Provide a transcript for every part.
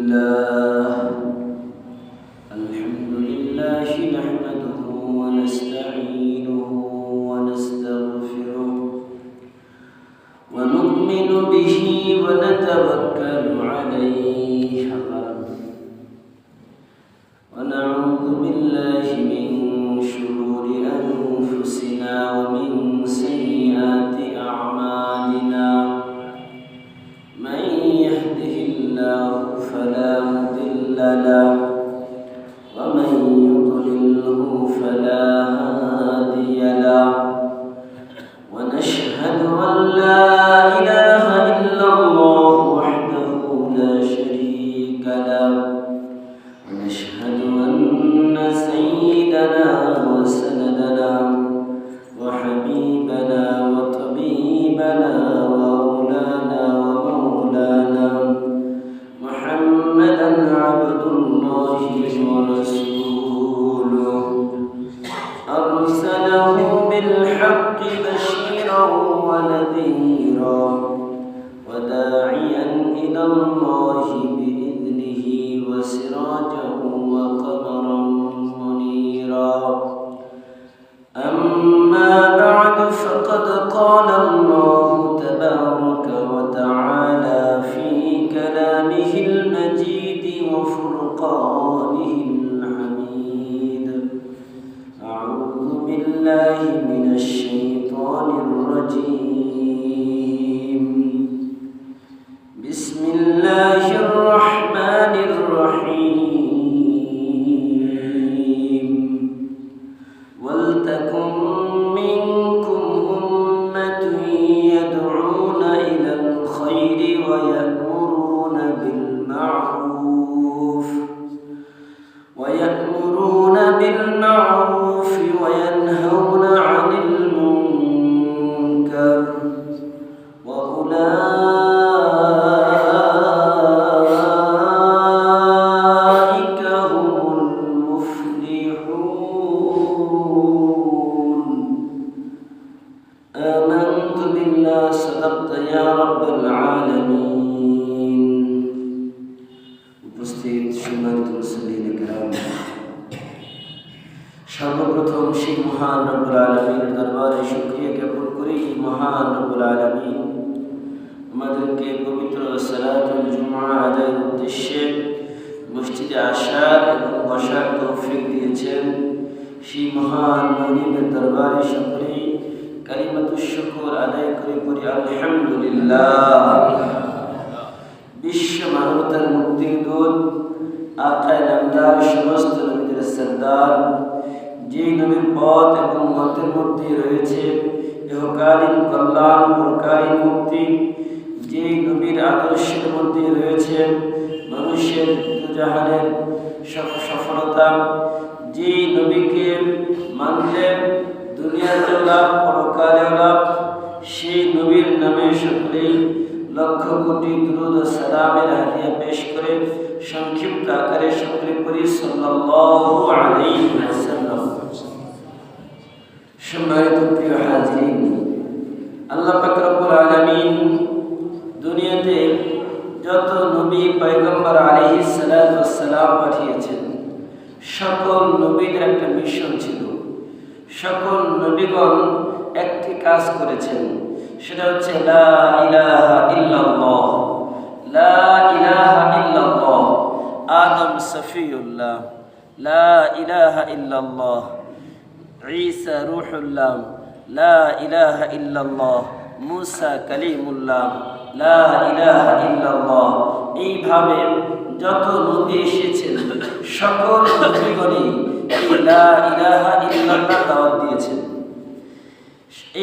لله نحمده ونستعينه ونستغفره ونؤمن به ونتوكل عليه ونعوذ بالله من شرور أنفسنا ومن سيئات أعمالنا من يهده الله فلا مضل له ومن يضلله فلا هادي له ونشهد أن لا إله إلا الله وحده لا شريك له ونشهد أن سيدنا وسندنا وحبيبنا وطبيبنا ومولانا محمدا عبد الله ورسوله أرسله بالحق بشيرا ونذيرا وداعيا إلى الله بإذنه وسراجا وقمرا منيرا أما بعد فقد قال الله تبارك وتعالى في كلامه المجيد وفرقانه الحميد أعوذ بالله من الشيطان الرجيم بسم الله الرحمن الرحيم ولتكن منكم أمة يدعون إلى الخير ويأمرون بالمعروف وينهون عن المنكر وأولئك هم المفلحون آمنت بالله صدقت يا رب العالمين উপস্থিত সম্মানিত মুসলিম کرام সর্বপ্রথম সেই মহান রব্বুল আলামিনের দরবারে শুকরিয়া জ্ঞাপন করি। মহান রব্বুল আলামিন আমাদেরকে পবিত্র সালাতুল জুমআ আদায়ের উদ্দেশ্যে মসজিদে আসার এবং বসার তৌফিক দিয়েছেন। সেই মহান মনিবের দরবারে শুকরি কালিমাতুশ শুকর আদায় করে পড়ি আলহামদুলিল্লাহ। বিশ্ব মানবতার মুক্তির দূত আকায়ে নামদার সমস্ত নবীদের সরদার, যে নবীর পথ এবং মতের মধ্যে রয়েছে ইহকালীন কল্যাণ পরকালীন মুক্তি, যে নবীর আদর্শের মধ্যে রয়েছে মানুষের দুজাহানের সফলতা, যে নবীকে মানলে দুনিয়াতেও লাভ পরকালেও লাভ, সেই নবীর নামে সকলেই লক্ষ কোটি দুরূদ ও সালামের হাদিয়া পেশ করে সংক্ষিপ্ত আকারে সকলে পড়ি সাল্লাল্লাহু আলাইহি ওয়াসাল্লাম। সম্মানিত প্রিয় হাজিরিন, আল্লাহ পাক রব্বুল আলামিন দুনিয়াতে যত নবী পয়গম্বর আলাইহিস সালাতু ওয়াস সালাম পাঠিয়েছেন, সকল নবীদের একটা মিশন ছিল। সকল নবীগণ একটি কাজ করেছেন, সেটা হচ্ছে লা ইলাহা ইল্লাল্লাহ। লা ইলাহা ইল্লাল্লাহ। আদম সফিউল্লাহ, লা ইলাহা ইল্লাল্লাহ। ঈসা রূহুল্লাহ, লা ইলাহা ইল্লাল্লাহ। মুসা কালিমুল্লাহ, লা ইলাহা ইল্লাল্লাহ। এইভাবে যত নবী এসেছেন সকল নবীগণই লা ইলাহা ইল্লাল্লাহ দাওয়াত দিয়েছেন।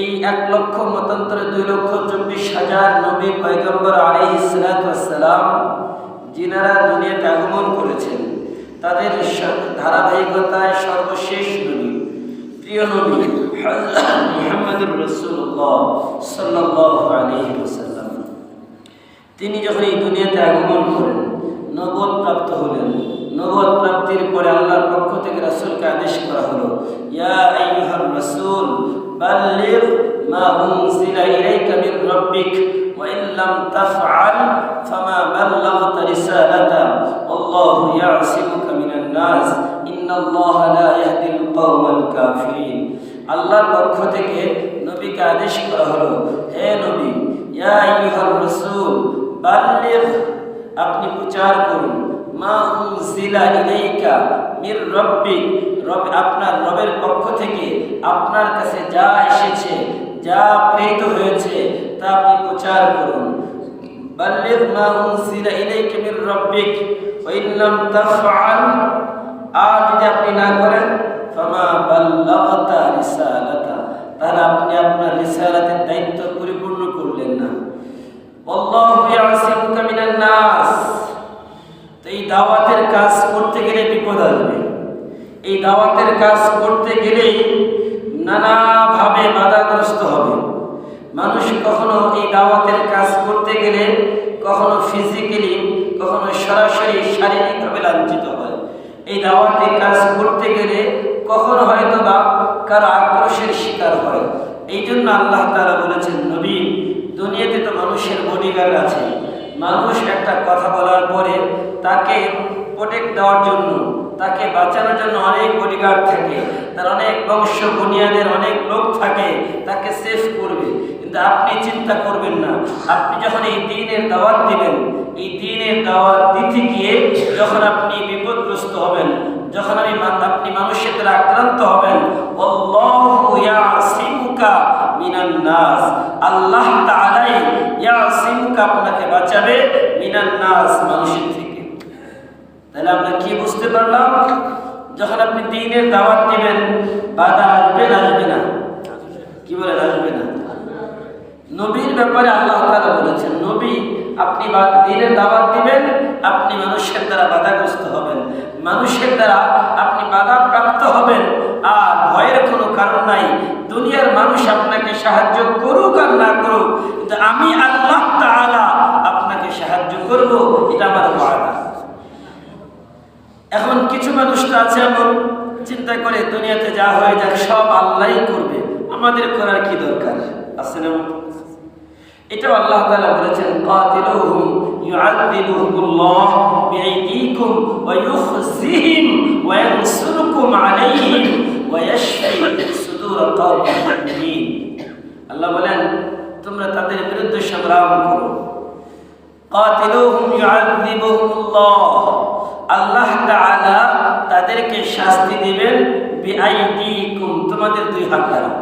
এই 1 লক্ষ মতান্তরে 2,24,000 নবী পয়গম্বর আলাইহিস সালাতু ওয়াস সালাম যিনারা দুনিয়াতে আগমন করেছেন, তাদের ধারাবাহিকতায় সর্বশেষ নবী, প্রিয় নবী হযরত মুহাম্মদুর রাসূলুল্লাহ সাল্লাল্লাহু আলাইহি ওয়াসাল্লাম, তিনি যখন এই দুনিয়াতে আগমন করেন, নবুয়ত প্রাপ্ত হলেন। নবুয়ত প্রাপ্তির পরে আল্লাহর পক্ষ থেকে রাসূলকে আদেশ করা হলো, ইয়া আইয়ুহার রাসূল বাল্লিগ মা উনজিলা ইলাইকা মির রাব্বিক ওয়া ইল্লাম তাফআল ফামা বাল্লাগতা রিসালাতা বাল্লিগ, আপনি প্রচার করুন, মা উনজিলা ইলাইকা মির রাব্বিক, আপনার রবের পক্ষ থেকে আপনার কাছে যা এসেছে, যা প্রেরিত হয়েছে তা আপনি প্রচার করুন। বাল্লিগ মা উনজিলা ইলাইকা মির রাব্বিক ওয়া ইন লাম তাফআল, আর যদি আপনি না করেন ফামা বাল্লাগতা রিসালাতা, তাহলে আপনি আপনার রিসালাতের দায়িত্ব পরিপূর্ণ করলেন না। আল্লাহু ইয়াসিমুকা মিনান নাস, তো এই দাওয়াতের কাজ করতে গেলে বিপদ আসবে। এই দাওয়াতের কাজ করতে গেলেই নানাভাবে বাধাগ্রস্ত হবে মানুষ। কখনো এই দাওয়াতের কাজ করতে গেলে কখনো ফিজিক্যালি, কখনো সরাসরি শারীরিকভাবে লাঞ্ছিত হয়। এই দাওয়াতের কাজ করতে গেলে কখনো হয়তো বা কারো আক্রোশের শিকার হয়। এই জন্য আল্লাহ তাআলা বলেছেন, নবী, দুনিয়াতে তো মানুষের বডিগার্ড আছে। মানুষ একটা কথা বলার পরে তাকে প্রোটেক্ট দেওয়ার জন্য, তাকে বাঁচানোর জন্য অনেক বডিগার্ড থাকে, তার অনেক বংশ বুনিয়াদের অনেক লোক থাকে, তাকে সেফ করবে। কিন্তু আপনি চিন্তা করবেন না, আপনি যখন এই দ্বীনের দাওয়াত দিবেন, এই দ্বীনের দাওয়াত দিতে গিয়ে যখন আপনি বিপদগ্রস্ত হবেন, যখন আপনি মানুষের দ্বারা আক্রান্ত হবেন, আল্লাহু ইয়াসিমুকা মিনান নাস, আল্লাহ তাআলাই ইয়াসিমুকা, আপনাকে বাঁচাবে, মিনান নাস, মানুষের থেকে। তাহলে আমরা কি বুঝতে পারলাম? যখন আপনি দ্বীনের দাওয়াত দিবেন, বাধা আসবে না? আসবে না? কি বলেন, আসবে না? নবীর ব্যাপারে আল্লাহ তাআলা বলেছেন, নবী, আপনি দ্বীনের দাওয়াত দিবেন, আপনি মানুষের দ্বারা বাধাগ্রস্ত হবেন, মানুষের দ্বারা আপনি বাধাপ্রাপ্ত হবেন, আর ভয়ের কোনো কারণ নাই। দুনিয়ার মানুষ আপনাকে সাহায্য করুক আর না করুক, কিন্তু আমি আল্লাহ তাআলা আপনাকে সাহায্য করব, এটা আমার ওয়াদা। এখন কিছু মানুষ তো আছে এমন, চিন্তা করে দুনিয়াতে যা হয়ে যাক সব আল্লাহই করবে, আমাদের করার কি দরকার আছে না? এটাও আল্লাহ তাআলা বলেছেন, কাতিলুহুম ইউআযিবুহুমুল্লাহ বিআইদিকুম ওয়া ইউখজিহিম ওয়া ইয়ানসুরুকুম আলাইহিম ওয়া ইয়াশফি সুদূর কওমিন মুমিনিন। আল্লাহ বলেন, তোমরা তাদের বিরুদ্ধে সংগ্রাম করো। কাতিলুহুম ইউআযিবুহুমুল্লাহ, আল্লাহ তাআলা তাদেরকে শাস্তি দিবেন, বিআইদিকুম, তোমাদের দুই হাত দ্বারা।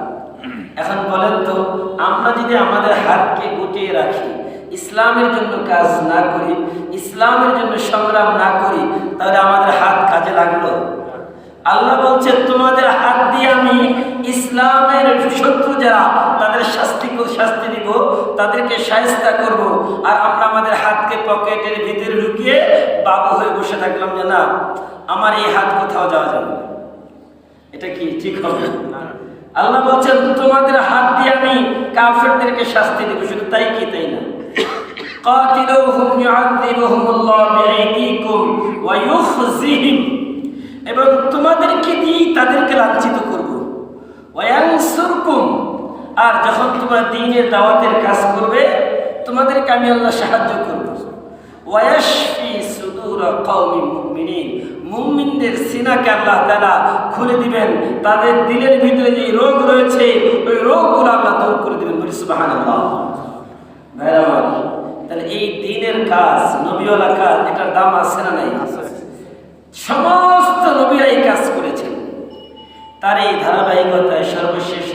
এখন বলেন তো, আমরা যদি আমাদের হাতকে গুটিয়ে রাখি, ইসলামের জন্য কাজ না করি, ইসলামের জন্য সংগ্রাম না করি, তাহলে আমাদের হাত কাজে লাগলো? আল্লাহ বলছেন, তোমাদের হাত দিয়ে আমি ইসলামের শত্রু যারা, তাদের শাস্তি দিব, তাদেরকে শায়েস্তা করব। আর আমরা আমাদের হাতকে পকেটের ভিতরে ঢুকিয়ে বাবু হয়ে বসে থাকলাম যে না, আমার এই হাত কোথাও যাওয়া যাবে না। এটা কি ঠিক হবে? আল্লাহ বলছেন, তোমাদের হাত দিয়ে আমি কাফেরদেরকে শাস্তি দেব। শুধু তাই কি তাই না, কাতিলুহুম ইউআযিবুহুমুল্লাহ বিআইদিকুম ওয়া ইউখজিহিম, এবং তোমাদেরকে দিয়ে তাদেরকে লাঞ্ছিত করব। ওয়া ইয়ানসুরকুম, আর যখন তোমরা দ্বীনের দাওয়াতের কাজ করবে, তোমাদেরকে আমি আল্লাহ সাহায্য করব। ওয়া ইয়াশফি সুদূর কওমিন মুমিনিন, মুমিনদের সিনাকে আল্লাহ তাআলা খুলে দিবেন, তাদের দিলের ভিতরে যে রোগ রয়েছে ওই রোগগুলো আল্লাহ দূর করে দিবেন। বলি সুবহানাল্লাহ। ভাইরা আমার, তাহলে এই দ্বীনের কাজ, নবীওয়ালা কাজ, এটার দাম আছে না নাই? সমস্ত নবীরা এই কাজ করেছেন। তার এই ধারাবাহিকতায় সর্বশেষ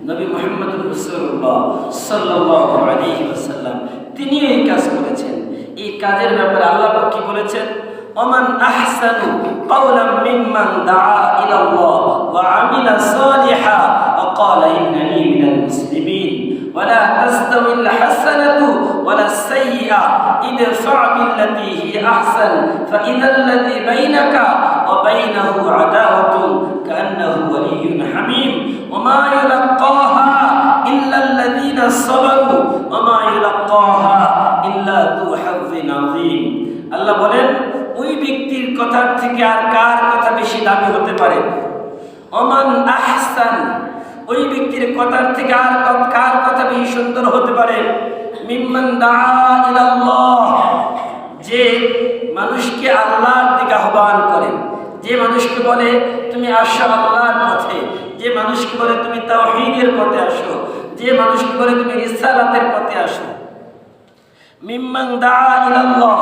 নবী মুহাম্মদুর রাসূলুল্লাহ সাল্লাল্লাহু আলাইহি ওয়াসাল্লাম, তিনি এই কাজ করেছেন। এই কাজের ব্যাপারে আল্লাহ কি বলেছেন? ওমান আহসানু কাওলাম মিম্মান দাআ ইলাল্লাহ ওয়া আমিলা সালিহা ওয়া ক্বালা ইন্নানী মিনাল মুসলিমিন ওয়া লা তাস্তাবিল হাসানাতু ওয়া লা সাইয়্যা ইদফা বিল্লাতী হিয়া আহসান ফাইযাল্লাযী বাইনাকা ওয়া বাইনাহু আদাওয়াতুন কান্নাহু ওয়ালিয়্যুন হামীম ওয়া মা ইউলাক্কাহা ইল্লাল্লাযীনা সাবারু ওয়া মা ইউলাক্কাহা ইল্লা যু হাযযিন আযীম। আল্লাহ বলেন, ওই ব্যক্তির কথার থেকে আর কার কথা বেশি দামি হতে পারে? ওমান আহসান, ওই ব্যক্তির কথার থেকে আর কার কথা বেশি সুন্দর হতে পারে? মিম্মান দাআ ইলাল্লাহ, যে মানুষকে আল্লাহর দিকে আহ্বান করে, যে মানুষকে বলে তুমি আসো আল্লাহর পথে, যে মানুষকে বলে তুমি তাওহীদের পথে আসো, যে মানুষকে বলে তুমি রিসালাতের পথে আসো। মিম্মান দাআ ইলাল্লাহ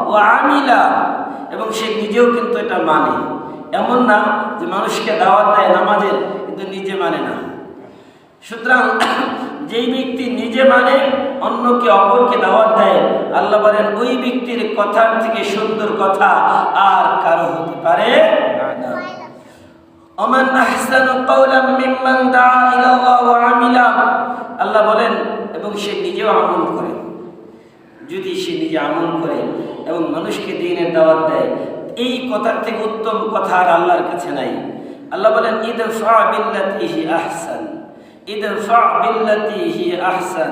ওয়া আমিলা, এবং সে নিজেও কিন্তু এটা মানে। এমন না যে মানুষকে দাওয়াত দেয় নামাজের কিন্তু নিজে মানে না। সুতরাং যেই ব্যক্তি নিজে মানে অন্যকে অপরকে দাওয়াত দেয়, আল্লাহ বলেন ওই ব্যক্তির কথার থেকে সুন্দর কথা আর কারো হতে পারে না। ওমান আহসানু কাওলাম মিম্মান দাআ ইলাল্লাহ ওয়া আমিলা, আল্লাহ বলেন এবং সে নিজেও আমল করে। যদি সে নিজে আমল করে এবং মানুষকে দ্বীনের দাওয়াত দেয়, এই কথার থেকে উত্তম কথা আর আল্লাহর কাছে নাই। আল্লাহ বলেন ইদফা বিল্লাতি হি আহসান, ইদফা বিল্লাতি হি আহসান,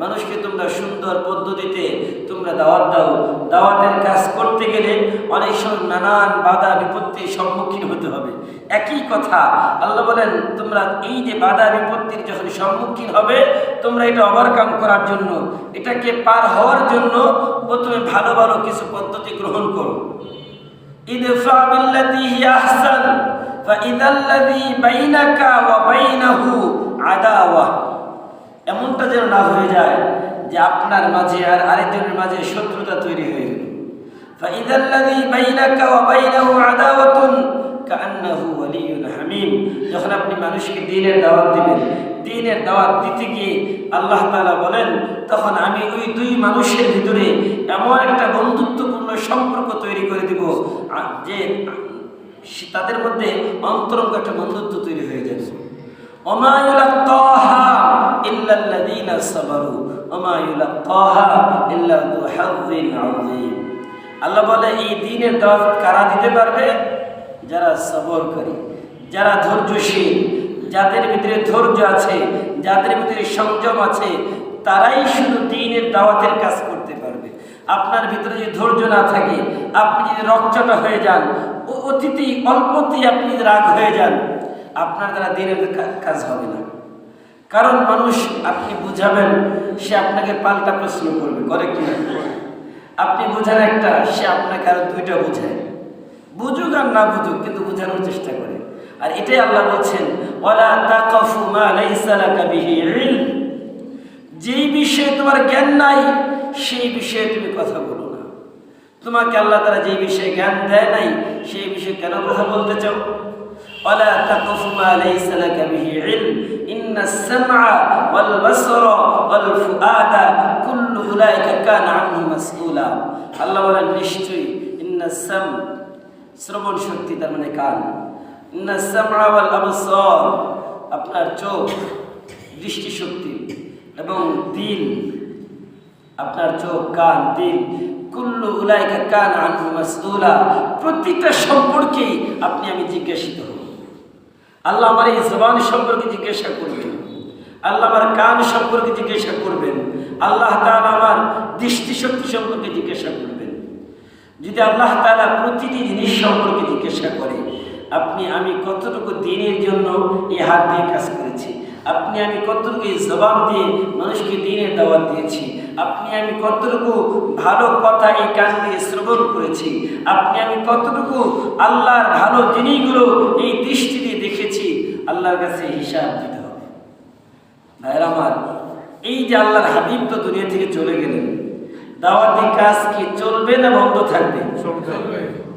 মানুষকে তোমরা সুন্দর পদ্ধতিতে তোমরা দাওয়াত দাও। দাওয়াতের কাজ করতে গেলে অনেক সময় নানান বাধা বিপত্তির সম্মুখীন হতে হবে। একই কথা আল্লাহ বলেন তোমরা এই যে বাধা বিপত্তির যখন সম্মুখীন হবে, তোমরা এটা ওভারকাম করার জন্য, এটাকে পার হওয়ার জন্য প্রথমে ভালো ভালো কিছু পদ্ধতি গ্রহণ করো। ইদফা বিল্লাতি হি আহসান ফাইদাল্লাযী বাইনাকা ওয়া বাইনাহু আদাওয়া, এমনটা যেন না হয়ে যায় যে আপনার মাঝে আর আরেকজনের মাঝে শত্রুতা তৈরি হয়ে গেল। ফাইদাল্লাযী বাইনাকা ওয়া বাইনাহু আদাওয়াতুন কাআন্নাহু ওয়ালিয়্যুন হামীম, যখন আপনি মানুষকে দ্বীনের দাওয়াত দিবেন, দ্বীনের দাওয়াত দিতে গিয়ে আল্লাহ তাআলা বলেন তখন আমি ওই দুই মানুষের ভিতরে এমন একটা বন্ধুত্বপূর্ণ সম্পর্ক তৈরি করে দিব যে তাদের মধ্যে অন্তরঙ্গ একটা বন্ধুত্ব তৈরি হয়ে যাবে। ওমা ইউলাক্কাহা ইল্লাল্লাযীনা সাবারু ওমা ইউলাক্কাহা ইল্লা যু হাযযিন আযীম। আল্লাহ বলে এই দ্বীনের দাওয়াত কারা দিতে পারবে? যারা সবর করে, যারা ধৈর্যশীল, যাদের ভিতরে ধৈর্য আছে, যাদের ভিতরে সংযম আছে, তারাই শুধু দ্বীনের দাওয়াতের কাজ করতে পারবে। আপনার ভিতরে যদি ধৈর্য না থাকে, আপনি যদি রকচটা হয়ে যান, অতিথি অল্পতেই আপনি রাগ হয়ে যান, আপনার দ্বারা দ্বীনের কাজ হবে না। কারণ মানুষ আপনি বুঝাবেন, সে আপনাকে পাল্টা প্রশ্ন করবে, করে কিনা? আপনি বোঝান একটা, সে আপনাকে আরো দুইটা বোঝায়, বুঝুক আর না বুঝুক কিন্তু বোঝানোর চেষ্টা করে। আর এটাই আল্লাহ বলছেন ওয়ালা তাকাফু মা লাইসা লাকা বিহি ইলম, যেই বিষয়ে তোমার জ্ঞান নাই সেই বিষয়ে তুমি কথা বলো না। তোমাকে আল্লাহ তাআলা যেই বিষয়ে জ্ঞান দেয় নাই সেই বিষয়ে কেন কথা বলতে চাও? ওয়ালা তাকাফু মা লাইসা লাকা বিহি ইলম ইন্নাস সামআ ওয়াল বাসরা ওয়াল ফুআদা কুল্লু উলাইকা কানা আনহু মাসউলা। আল্লাহ বলেন নিশ্চয়ই ইন্নাস সাম, শ্রবণ শক্তি তার মানে কান, ইন্নাস সামআ ওয়াল আবসার, আপনার চোখ দৃষ্টি শক্তি, এবং দিল, আপনার চোখ কান দিল, কুল্লু উলাইকা কানা আনহু মাসউলা, প্রত্যেকটা সম্পর্কে আপনি আমি জিজ্ঞাসিত হব। আল্লাহ আমার এই জবান সম্পর্কে জিজ্ঞাসা করবেন, আল্লাহ আমার কান সম্পর্কে জিজ্ঞাসা করবেন, আল্লাহ তাআলা আমার দৃষ্টি শক্তি সম্পর্কে জিজ্ঞাসা করবেন। যদি আল্লাহ তাআলা প্রতিটি জিনিস সম্পর্কে জিজ্ঞাসা করে, আপনি আমি কতটুকু দ্বীনের জন্য এই হাত দিয়ে কাজ করেছি, আপনি আমি কতটুকু এই জবান দিয়ে মানুষকে দ্বীনের দাওয়াত দিয়েছি, আপনি আমি কতটুকু ভালো কথা এই কান দিয়ে শ্রবণ করেছি, আপনি আমি কতটুকু আল্লাহর ভালো জিনিসগুলো এই দৃষ্টি দিয়ে দেখেছি, আল্লাহর কাছে হিসাব দিতে হবে। ভাইরা আমার, এই যে আল্লাহর হাবিব তো দুনিয়া থেকে চলে গেলেন, দাওয়াতি কাজ কি চলবে না বন্ধ থাকবে?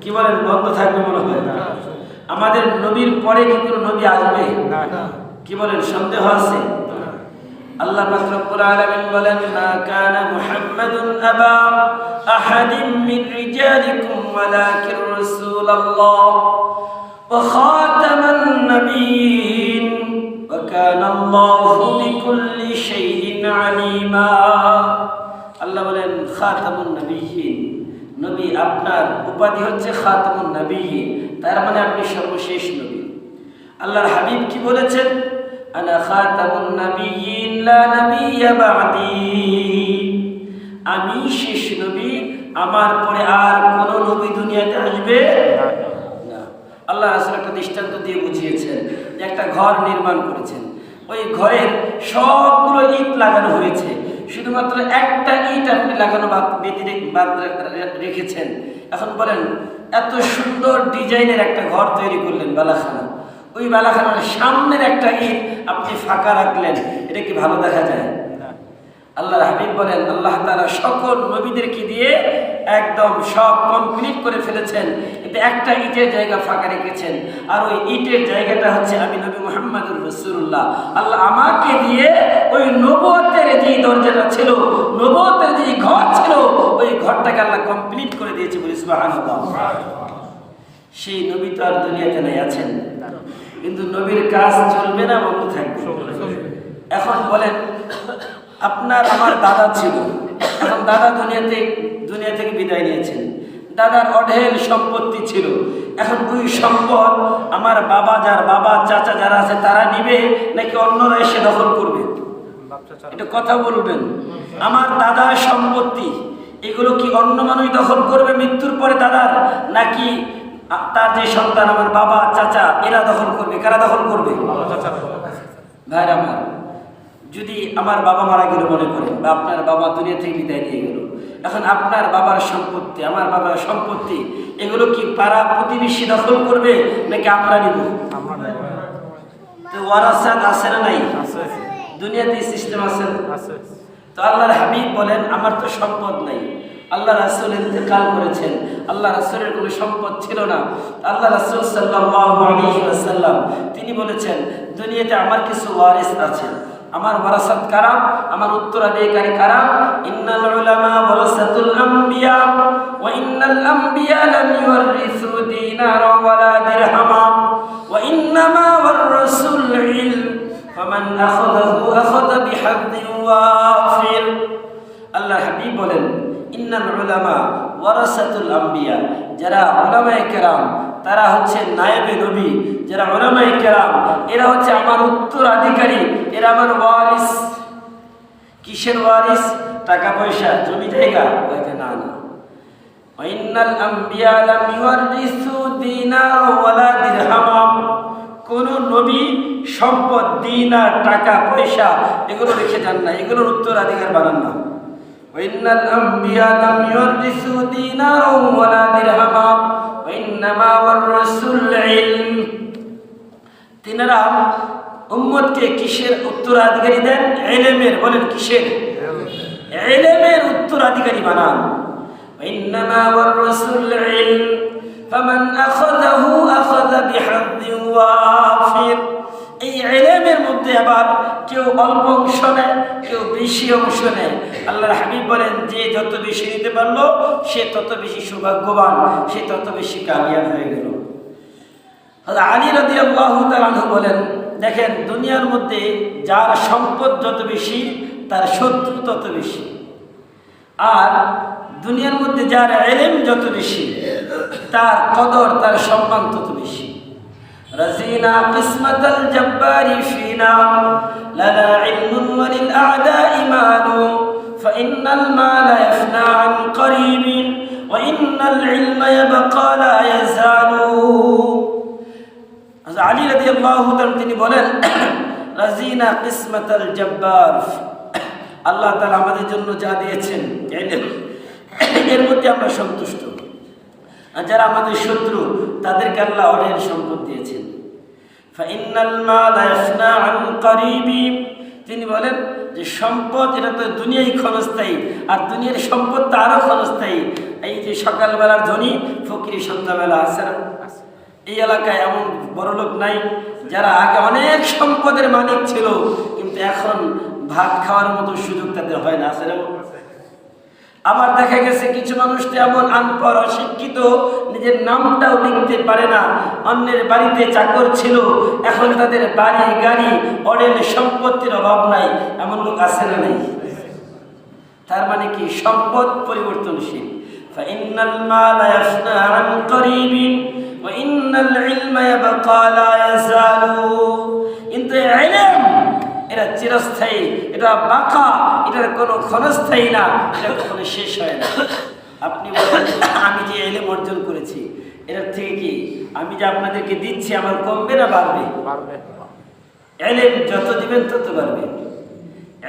কি বলেন, বন্ধ থাকবে মনে হয়? আমাদের নবীর পরে কি কোনো নবী আসবে? কি বলেন, সন্দেহ আছে? আল্লাহ পাক রব্বুল আলামিন বলেন মা কানা মুহাম্মাদুন আবা আহাদিম মিন রিজালিকুম ওয়ালাকিন রাসূলুল্লাহ ওয়া খাতামান নাবিয়্যিন ওয়া কানা আল্লাহু বিকুল্লি শাইইন আলিমা। আল্লাহ বলেন খাতামুন নাবিয়্যিন, নবী আপনার উপাধি হচ্ছে খাতামুন নাবিয়্যিন, তার মানে আপনি সর্বশেষ নবী। আল্লাহর হাবিব কি বলেছেন? আনা খাতামুন নাবিয়্যিন লা নাবিয়্যা বা'দি, আমি শেষ নবী, আমার পরে আর কোন নবী দুনিয়াতে আসবে না। আল্লাহ রাসূল একটা দৃষ্টান্ত দিয়ে বুঝিয়েছেন যে একটা ঘর নির্মাণ করেছেন, ওই ঘরের সবগুলো ইট লাগানো হয়েছে, শুধুমাত্র একটা ইট আপনি লাগানো বাদ রেখেছেন। এখন বলেন, এত সুন্দর ডিজাইনের একটা ঘর তৈরি করলেন বালাখানা, ওই বালাখানার সামনের একটা ইট আপনি ফাঁকা রাখলেন, এটা কি ভালো দেখা যায়? আল্লাহর হাবিব বলেন আল্লাহ তাআলা সকল নবীদেরকে দিয়ে একদম সব কমপ্লিট করে ফেলেছেন, কিন্তু একটা ইটের জায়গা ফাঁকা রেখেছেন, আর ওই ইটের জায়গাটা হচ্ছে আমি নবী মুহাম্মদুর রাসূলুল্লাহ। আল্লাহ আমাকে দিয়ে ওই নবুয়তের যে দরজাটা ছিল, নবুয়তের যে ঘর ছিল, ওই ঘরটাকে আল্লাহ কমপ্লিট করে দিয়েছে, বলি সুবহানাল্লাহ। সেই নবী তো আর দুনিয়াতে নাই, আছেন, কিন্তু নবীর কাজ চলবে না, বন্ধ থাকবে। এখন বলেন, আপনার আমার দাদা ছিল, এখন দাদা দুনিয়া থেকে বিদায় নিয়েছেন, দাদার অঢেল সম্পত্তি ছিল, এখন ওই সম্পদ আমার বাবা, বাবা চাচা যারা আছে তারা নিবে নাকি অন্যরা এসে দখল করবে? এটা কথা বলবেন। আমার দাদার সম্পত্তি এগুলো কি অন্য মানুষ দখল করবে মৃত্যুর পরে দাদার, নাকি তার যে সন্তান আমার বাবা চাচা এরা দখল করবে? কারা দখল করবে? ভাই আমার, যদি আমার বাবা মারা গেল মনে করেন, বা আপনার বাবা দুনিয়া থেকে বিদায় নিয়ে গেল, এখন আপনার বাবার সম্পত্তি, আমার বাবার সম্পত্তি, এগুলো কি পাড়া প্রতিবেশী দখল করবে নাকি আমরা নিব? তো ওয়ারাসাত আছে না নাই? দুনিয়াতে সিস্টেম আছে। তো আল্লাহর হাবিব বলেন আমার তো সম্পদ নাই, আল্লাহ রাসূল ইন্তেকাল করেছেন, আল্লাহ রাসূলের কোনো সম্পদ ছিল না। আল্লাহ রাসূল সাল্লাল্লাহু আলাইহি ওয়াসাল্লাম তিনি বলেছেন দুনিয়াতে আমার কিছু ওয়ারিস আছে। আমার ওয়ারাসাত কারা? আমার উত্তরাধিকারী কারা? ইন্নাল উলামা ওয়ারাসাতুল আমবিয়া ওয়া ইন্নাল আমবিয়া লাম ইউরিসু দিনারা ওয়ালা দিরহামা ওয়া ইন্নামা ওয়ারাসুল ইলম ফামান আখাযাহু আখাযা বিহাদ্দিন ওয়াফির। আল্লাহ হাবিব বলেন ইন্নাল উলামা ওয়ারাসাতুল আমবিয়া, যারা উলামায়ে কেরাম তারা হচ্ছে নায়েবে নবী, যারা উলামায়ে কেরাম এরা হচ্ছে আমার উত্তরাধিকারী, এরা আমার ওয়ারিস। কিসের ওয়ারিস? টাকা পয়সা, জমি জায়গা? বলতে না না। ইন্নাল আমবিয়া লাম ইউরিসু দিনারা ওয়ালা দিরহামা, কোন নবী সম্পদ, দিনার, টাকা পয়সা এগুলো রেখে যান না, এগুলোর উত্তরাধিকার বানান না। ইন্নাল আমবিয়া লাম ইউরিসু দিনারা ওয়ালা দিরহামা ওয়া ইন্নামা ওয়ারাসুল ইলম। তিনারা উম্মতকে কিসের উত্তরাধিকারী দেন? ইলমের। বলেন কিসের? ইলমের উত্তরাধিকারী বানান। ওয়া ইন্নামা ওয়ারাসুল ইলম ফামান আখাযাহু আখাযা বিহাদ্দিন ওয়াফির। এই ইলমের মধ্যে আবার কেউ অল্প অংশ নেয়, কেউ বেশি অংশ নেয়। আল্লাহর হাবিব বলেন যে যত বেশি নিতে পারলো সে তত বেশি সৌভাগ্যবান, সে তত বেশি কামিয়াব হয়ে গেল। আলী রাদিয়াল্লাহু তাআলা আনহু বলেন দেখেন দুনিয়ার মধ্যে যার সম্পদ যত বেশি তার শত্রু তত বেশি, আর দুনিয়ার মধ্যে যার ইলম যত বেশি তার কদর, তার সম্মান তত বেশি। রাজিনা কিসমাতাল জব্বারি ফিনা লানা ইলমুন ওয়ালিল আ'দাই মালু ফাইন্নাল মালা ইয়াফনা আন করিবিন ওয়া ইন্নাল ইলমা ইয়াবকা লা ইয়াজালু। আলী রাদিয়াল্লাহু তাআলা তিনি বলেন রাজিনা কিসমাতাল জব্বার, আল্লাহ তাআলা আমাদের জন্য যা দিয়েছেন ইলম, এর মধ্যে আমরা সন্তুষ্ট। আর যারা আমাদের শত্রু তাদেরকে আল্লাহ অনেক সম্পদ দিয়েছেন। ফাইন্নাল মালা ইয়াফনা আন করিবি, তিনি বলেন যে সম্পদ এটা তো দুনিয়াই ক্ষণস্থায়ী, আর দুনিয়ার সম্পদ তো আরো ক্ষণস্থায়ী। এই যে সকালবেলার ধনী ফকির সন্ধ্যাবেলা আছে না, এই এলাকায় এমন বড় লোক নাই যারা আগে অনেক সম্পদের মালিক ছিল কিন্তু এখন ভাত খাওয়ার মতো সুযোগ তাদের হয় না, আছে না? আবার দেখা গেছে কিছু মানুষ তো এমন আনপড়, অশিক্ষিত, নিজের নামটাও লিখতে পারে না, অন্যের বাড়িতে চাকর ছিল, এখন তাদের বাড়ি গাড়ি অনেক সম্পত্তির অভাব নাই, এমন লোক আছে না নাই? তার মানে কি সম্পদ পরিবর্তনশীল। ফাইন্নাল মালা ইয়াফনা আন করিবিন ওয়া ইন্নাল ইলমা ইয়াবকা লা ইয়াজালু। কিন্তু ইলম এটা চিরস্থায়ী, এটা বাঁকা, এটার কোনো ক্ষণস্থায়ী না, এটা কখনো শেষ হয় না। আপনি বলেন আমি যে ইলম অর্জন করেছি এটার থেকে কি আমি যে আপনাদেরকে দিচ্ছি আমার কমবে না বাড়বে? ইলম যত দিবেন তত বাড়বে।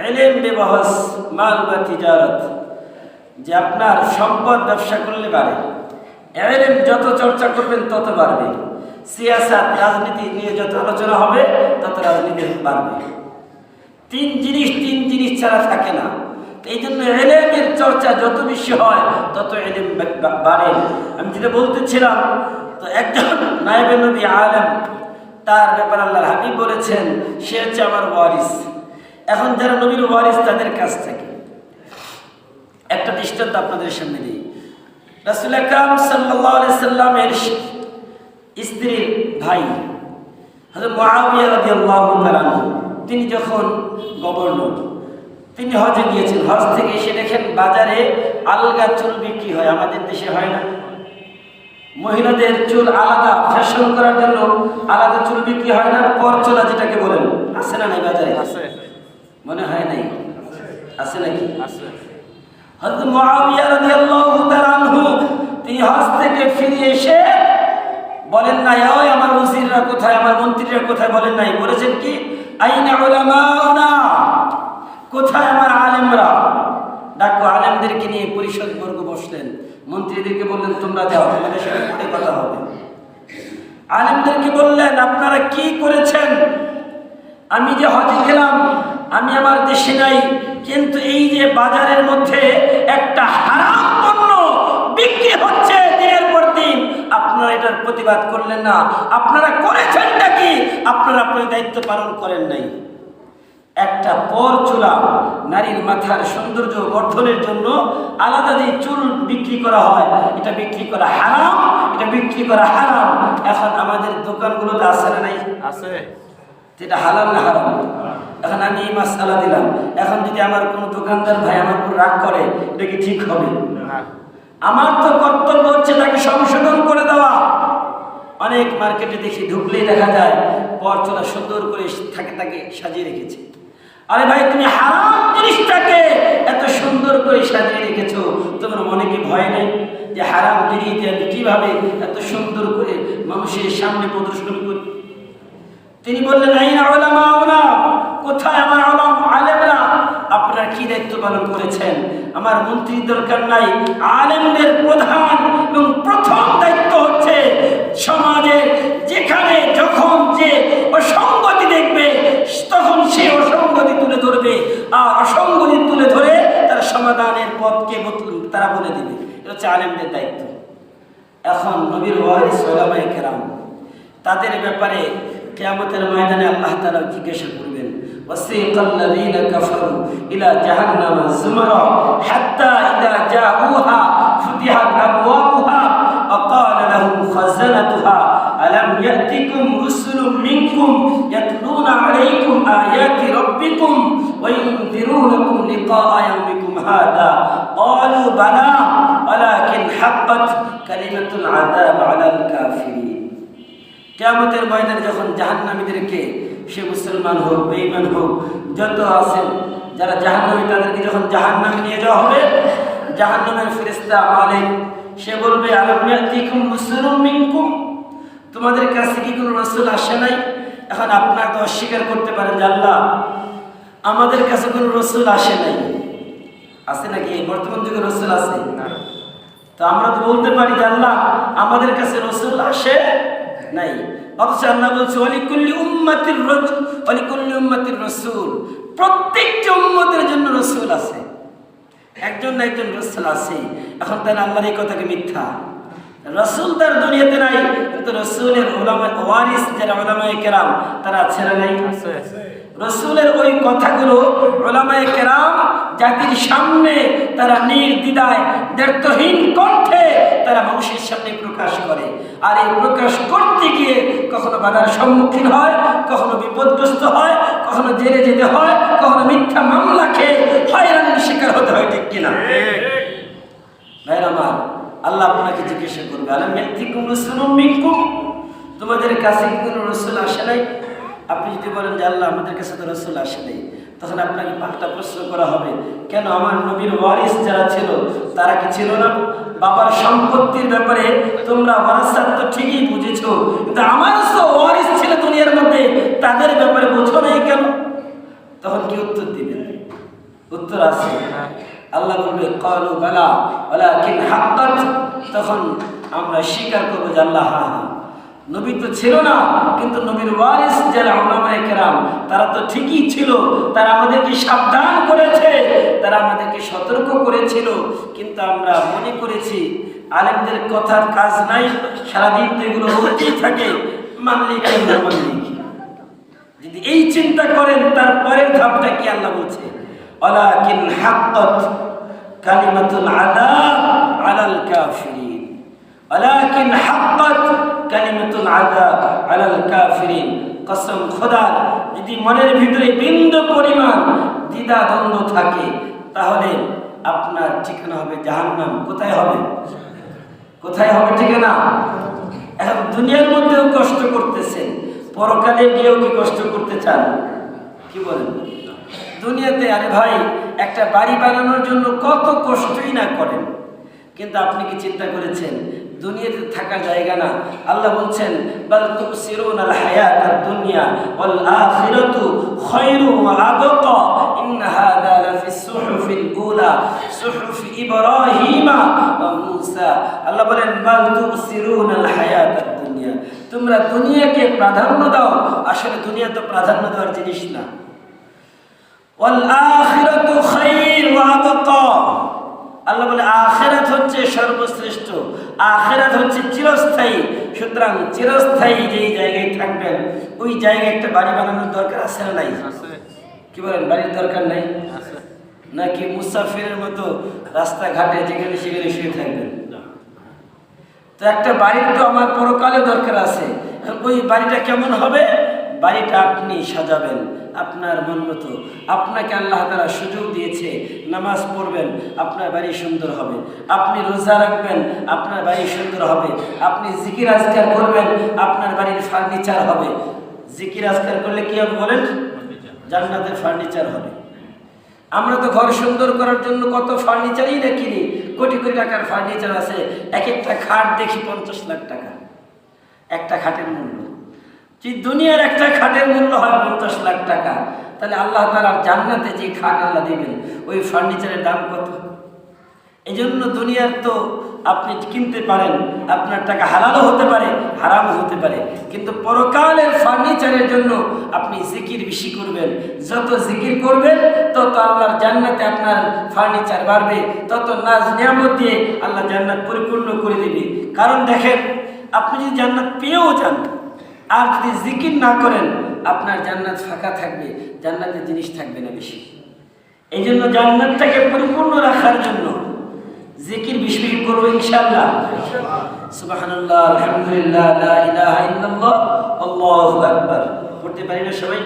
ইলম বেবহস মাল বা তিজারত, যে আপনার সম্পদ ব্যবসা করলে বাড়ে, ইলম যত চর্চা করবেন তত বাড়বে। সিয়াসাত, রাজনীতি নিয়ে যত আলোচনা হবে তত রাজনীতি বাড়বে। তিন জিনিস ছাড়া থাকে না, এই জন্য ইলমের চর্চা যত বেশি হয় তত ইলম বাড়ে। আমি যেটা বলতেছিলাম, তো একজন নায়েবে নবী আলেম, তার ব্যাপারে আল্লাহর হাবিব বলেছেন সে হচ্ছে আমার ওয়ারিস। এখন যারা নবীর ওয়ারিস তাদের কাছ থেকে একটা দৃষ্টান্ত আপনাদের সামনে দিই। রাসূল আকরাম সাল্লাল্লাহু আলাইহি সাল্লামের স্ত্রীর ভাই হযরত মুআবিয়া রাদিয়াল্লাহু তাআলা, তিনি যখন গভর্নর, তিনি হজে গিয়েছেন। হজ থেকে এসে দেখেন বাজারে আলগা চুল বিক্রি হয়, আমাদের দেশে হয় না। মহিলাদের চুল আলাদা ফ্যাশন করার জন্য আলাদা চুল বিক্রি হয় না, পরচুলা যেটাকে বলেন, আছে না নাই বাজারে? আছে, মনে হয় নাই, আছে নাকি? আছে। হযরত মুআবিয়া রাদিয়াল্লাহু তাআলা আনহু তিনি হজ থেকে ফিরে এসে বলেন না, ওই আমার ওজিররা কোথায়, আমার মন্ত্রীরা কোথায়, বলেন নাই, বলেছেন কি আইনা উলামাউনা, কোথায় আমার আলেমরা? ডাকো, আলেমদেরকে নিয়ে পরিষদ বর্গ বসলেন, মন্ত্রীদেরকে বললেন তোমরা যাও, তোমাদের সাথে পরে কথা হবে। আলেমদেরকে বললেন আপনারা কি করেছেন? আমি যে হজে গেলাম, আমি আমার দেশে নাই, কিন্তু এই যে বাজারের মধ্যে একটা হারাম পণ্য বিক্রি হচ্ছে দিনের পর দিন, আপনারা এটার প্রতিবাদ করলেন না। আপনারা করেছেনটা কি? আপনারা আপনার দায়িত্ব পালন করেন নাই। একটা পরচুলা, নারীর মাথার সৌন্দর্য বর্ধনের জন্য আলাদা যে চুল বিক্রি করা হয়, এটা বিক্রি করা হারাম, এটা বিক্রি করা হারাম। এখন আমাদের দোকানগুলোতে আছে না নাই? আছে। এটা হালাল না হারাম? এখন আমি এই মাসআলা দিলাম, এখন যদি আমার কোনো দোকানদার ভাই আমার উপর রাগ করে, এটা কি ঠিক হবে? আমার তো কর্তব্য হচ্ছে তাকে সংশোধন করে দেওয়া। অনেক মার্কেটে দেখি ঢুকলেই দেখা যায় পরচুলা সুন্দর করে তাকে সাজিয়ে রেখেছে। আরে ভাই, তুমি হারাম জিনিসটাকে এত সুন্দর করে সাজিয়ে রেখেছো, তোমার মনে কি ভয় নেই যে হারাম জিনিসটা আমি কিভাবে এত সুন্দর করে মানুষের সামনে প্রদর্শন করি? তিনি বললেন আইনা উলামাউনা, কোথায় আমার আলেমরা? আপনারা কি দায়িত্ব পালন করেছেন? আমার মন্ত্রী দরকার নাই, আলেমদের প্রধান এবং প্রথম দায়িত্ব হচ্ছে সমাজে যেখানে যখন যে অসঙ্গতি দেখবে তখন সে অসঙ্গতি তুলে ধরবে, আর অসঙ্গতি তুলে ধরে তার সমাধানের পথকে তারা বলে দিবে। এটা হচ্ছে আলেমদের দায়িত্ব। এখন নবীর ওয়ারিস উলামায়ে কেরাম, তাদের ব্যাপারে কিয়ামতের ময়দানে আল্লাহ তাআলা জিজ্ঞাসা করবেন, ওয়াসিকাল্লাযীনা কাফারু ইলা জাহান্নামা যুমারা হাত্তা ইযা জাউহা ফুতিহাত আবওয়াবুহা ওয়া ক্বালা লাহুম খাযানাতুহা আলাম ইয়াতিকুম রুসুলুম মিনকুম ইয়াতলুনা আলাইকুম আয়াতি রাব্বিকুম ওয়া ইউনযিরুনাকুম লিকাআ ইয়াউমিকুম হাযা ক্বালু বালা ওয়ালাকিন হাক্কাত কালিমাতুল আযাব আলাল কাফিরিন। কিয়ামতের ময়দানে যখন জাহান্নামীদেরকে, সে মুসলমান হোক বেঈমান হোক যত আছেন যারা জাহান্নামী, তাদেরকে যখন জাহান্নামে নিয়ে যাওয়া হবে, জাহান্নামের ফেরেশতা মালিক সে বলবে আলাম ইয়াতিকুম রাসূলুম মিনকুম, তোমাদের কাছে কি কোনো রাসূল আসে নাই? এখন আপনারা তো অস্বীকার করতে পারেন যে আল্লাহ আমাদের কাছে কোনো রাসূল আসে নাই। আছে নাকি বর্তমান যুগে রাসূল আছে? তো আমরা তো বলতে পারি যে আল্লাহ আমাদের কাছে রাসূল আসে নাই। অথচ আল্লাহ বলছে ওয়ালিকুল্লি উম্মাতির রাসূল, ওয়ালিকুল্লি উম্মাতির রাসূল, প্রত্যেকটা উম্মতের জন্য রাসূল আছে, একজন না একজন রাসূল আছে। এখন তাহলে আল্লাহর এই কথাকে মিথ্যা? রাসূল তার দুনিয়াতে নাই, কিন্তু রাসূলের উলামা ওয়ারিস যারা উলামায়ে কেরাম তারা ছেড়ে নাই, আছে। রাসূলের ওই কথাগুলো উলামায়ে কেরাম জাতির সামনে তারা নির্দ্বিধায় দ্ব্যর্থহীন কণ্ঠে তারা মানুষের সামনে প্রকাশ করে। আর এই প্রকাশ করতে গিয়ে কখনো বাধার সম্মুখীন হয়, কখনো বিপদগ্রস্ত হয়, কখনো জেলে যেতে হয়, কখনো মিথ্যা মামলা খেয়ে হয়রানির শিকার হতে হয়। ঠিক কিনা ভাইরা আমার? আল্লাহ আপনাকে জিজ্ঞাসা করবে আলাম ইয়াতিকুম রাসূলুম মিনকুম, তোমাদের কাছে কি কোনো রাসূল আসে নাই? আপনি যদি বলেন যে আল্লাহ আমাদের কাছে তো রাসূল আসে নাই, তখন আপনাকে পাল্টা প্রশ্ন করা হবে, কেন আমার নবীর ওয়ারিস যারা ছিল তারা কি ছিল না? বাবার সম্পত্তির ব্যাপারে তোমরা ওয়ারাসাত তো ঠিকই বুঝেছো, কিন্তু আমার তো ওয়ারিস ছিল দুনিয়ার মধ্যে, তাদের ব্যাপারে বোঝো নাই কেন? তখন কি উত্তর দিবেন? উত্তর আছে, আল্লাহ বলবে ক্বালু বালা ওয়ালাকিন হাক্কাত, তখন আমরা স্বীকার করবো যে আল্লাহ হ্যাঁ হ্যাঁ নবী তো ছিল না, কিন্তু নবীর ওয়ারিস যারা উলামায়ে কেরাম তারা তো ঠিকই ছিল। তারা আমাদেরকে সাবধান করেছে, তারা আমাদেরকে সতর্ক করেছিল, কিন্তু আমরা মনে করেছি আলেমদের কথার কাজ নাই, সারাদিন তো এগুলো বলতেই থাকে, মানলি কি না মানলি কি। যদি এই চিন্তা করেন, তারপরের ধাপটা কি আল্লাহ বলছে, ওয়ালাকিন হাক্কাত কালিমাতুল আযাব আলাল কাফিরিন, ওয়ালাকিন হাক্কাত কালিমাতুল আযাব আলাল কাফিরিন। কসম খোদার, যদি মনের ভিতরে বিন্দু পরিমাণ দ্বিধা দ্বন্দ্ব থাকে, তাহলে আপনার ঠিকানা হবে জাহান্নাম। কোথায় হবে? কোথায় হবে ঠিকানা? এখন দুনিয়ার মধ্যেও কষ্ট করতেছেন, পরকালে গিয়েও কি কষ্ট করতে চান? কি বলেন? দুনিয়াতে আরে ভাই একটা বাড়ি বানানোর জন্য কত কষ্টই না করেন, কিন্তু আপনি কি চিন্তা করেছেন দুনিয়াতে থাকার জায়গা না? আল্লাহ বলছেন, বাল তুসিরুনাল হায়াতাদ দুনিয়া ওয়াল আখিরাতু খায়রু ওয়া আবকা ইন্না হাযা লাফিস সুহুফিল উলা সুহুফি ইব্রাহিমা ওয়া মূসা। আল্লাহ বলেন, বাল তুসিরুনাল হায়াতাদ দুনিয়া, তোমরা দুনিয়াকে প্রাধান্য দাও। আসলে দুনিয়া তো প্রাধান্য দেওয়ার জিনিস না। ওয়াল আখিরাতু খায়রু ওয়া আবকা, আল্লাহ বলে আখিরাত হচ্ছে সর্বশ্রেষ্ঠ, আখিরাত হচ্ছে চিরস্থায়ী। সুতরাং চিরস্থায়ী যেই জায়গায় থাকবেন, ওই জায়গায় একটা বাড়ি বানানোর দরকার আছে না নাই? কি বলেন, বাড়ির দরকার নাই? নাকি মুসাফিরের মতো রাস্তাঘাটে যেখানে সেখানে শুয়ে থাকবেন? তো একটা বাড়ির তো আমার পরকালে দরকার আছে। ওই বাড়িটা কেমন হবে? বাড়িটা আপনি সাজাবেন আপনার মন মতো। আপনাকে আল্লাহ তাআলা সুযোগ দিয়েছে, নামাজ পড়বেন, আপনার বাড়ি সুন্দর হবে। আপনি রোজা রাখবেন, আপনার বাড়ি সুন্দর হবে। আপনি জিকির আজকার করবেন, আপনার বাড়ির ফার্নিচার হবে। জিকির আজকার করলে কি হবে বলেন? জান্নাতের ফার্নিচার হবে। আমরা তো ঘর সুন্দর করার জন্য কত ফার্নিচারই না কিনি, কোটি কোটি টাকার ফার্নিচার আছে। এক একটা খাট দেখি 50 লাখ টাকা, একটা খাটের মূল্য। যে দুনিয়ার একটা খাটের মূল্য হয় 50 লাখ টাকা, তাহলে আল্লাহ তাআলার জান্নাতে যে খাট আল্লাহ দিবেন, ওই ফার্নিচারের দাম কত? এই জন্য দুনিয়ার তো আপনি কিনতে পারেন, আপনার টাকা হালালও হতে পারে, হারামও হতে পারে, কিন্তু পরকালের ফার্নিচারের জন্য আপনি জিকির বেশি করবেন। যত জিকির করবেন তত আল্লাহর জান্নাতে আপনার ফার্নিচার বাড়বে, তত নাজ নিয়ামত দিয়ে আল্লাহ জান্নাত পরিপূর্ণ করে দিবে। কারণ দেখেন, আপনি যদি জান্নাত পেয়েও যান আর যদি জিকির না করেন, আপনার জান্নাত ফাঁকা থাকবে, জান্নাতের জিনিস থাকবে না বেশি। এই জন্য জান্নাতটাকে পরিপূর্ণ রাখার জন্য জিকির বেশি করবো ইনশাআল্লাহ। সুবহানাল্লাহ, আলহামদুলিল্লাহ, লা ইলাহা ইল্লাল্লাহ, আল্লাহু আকবার। পড়তে পারি না সবাই?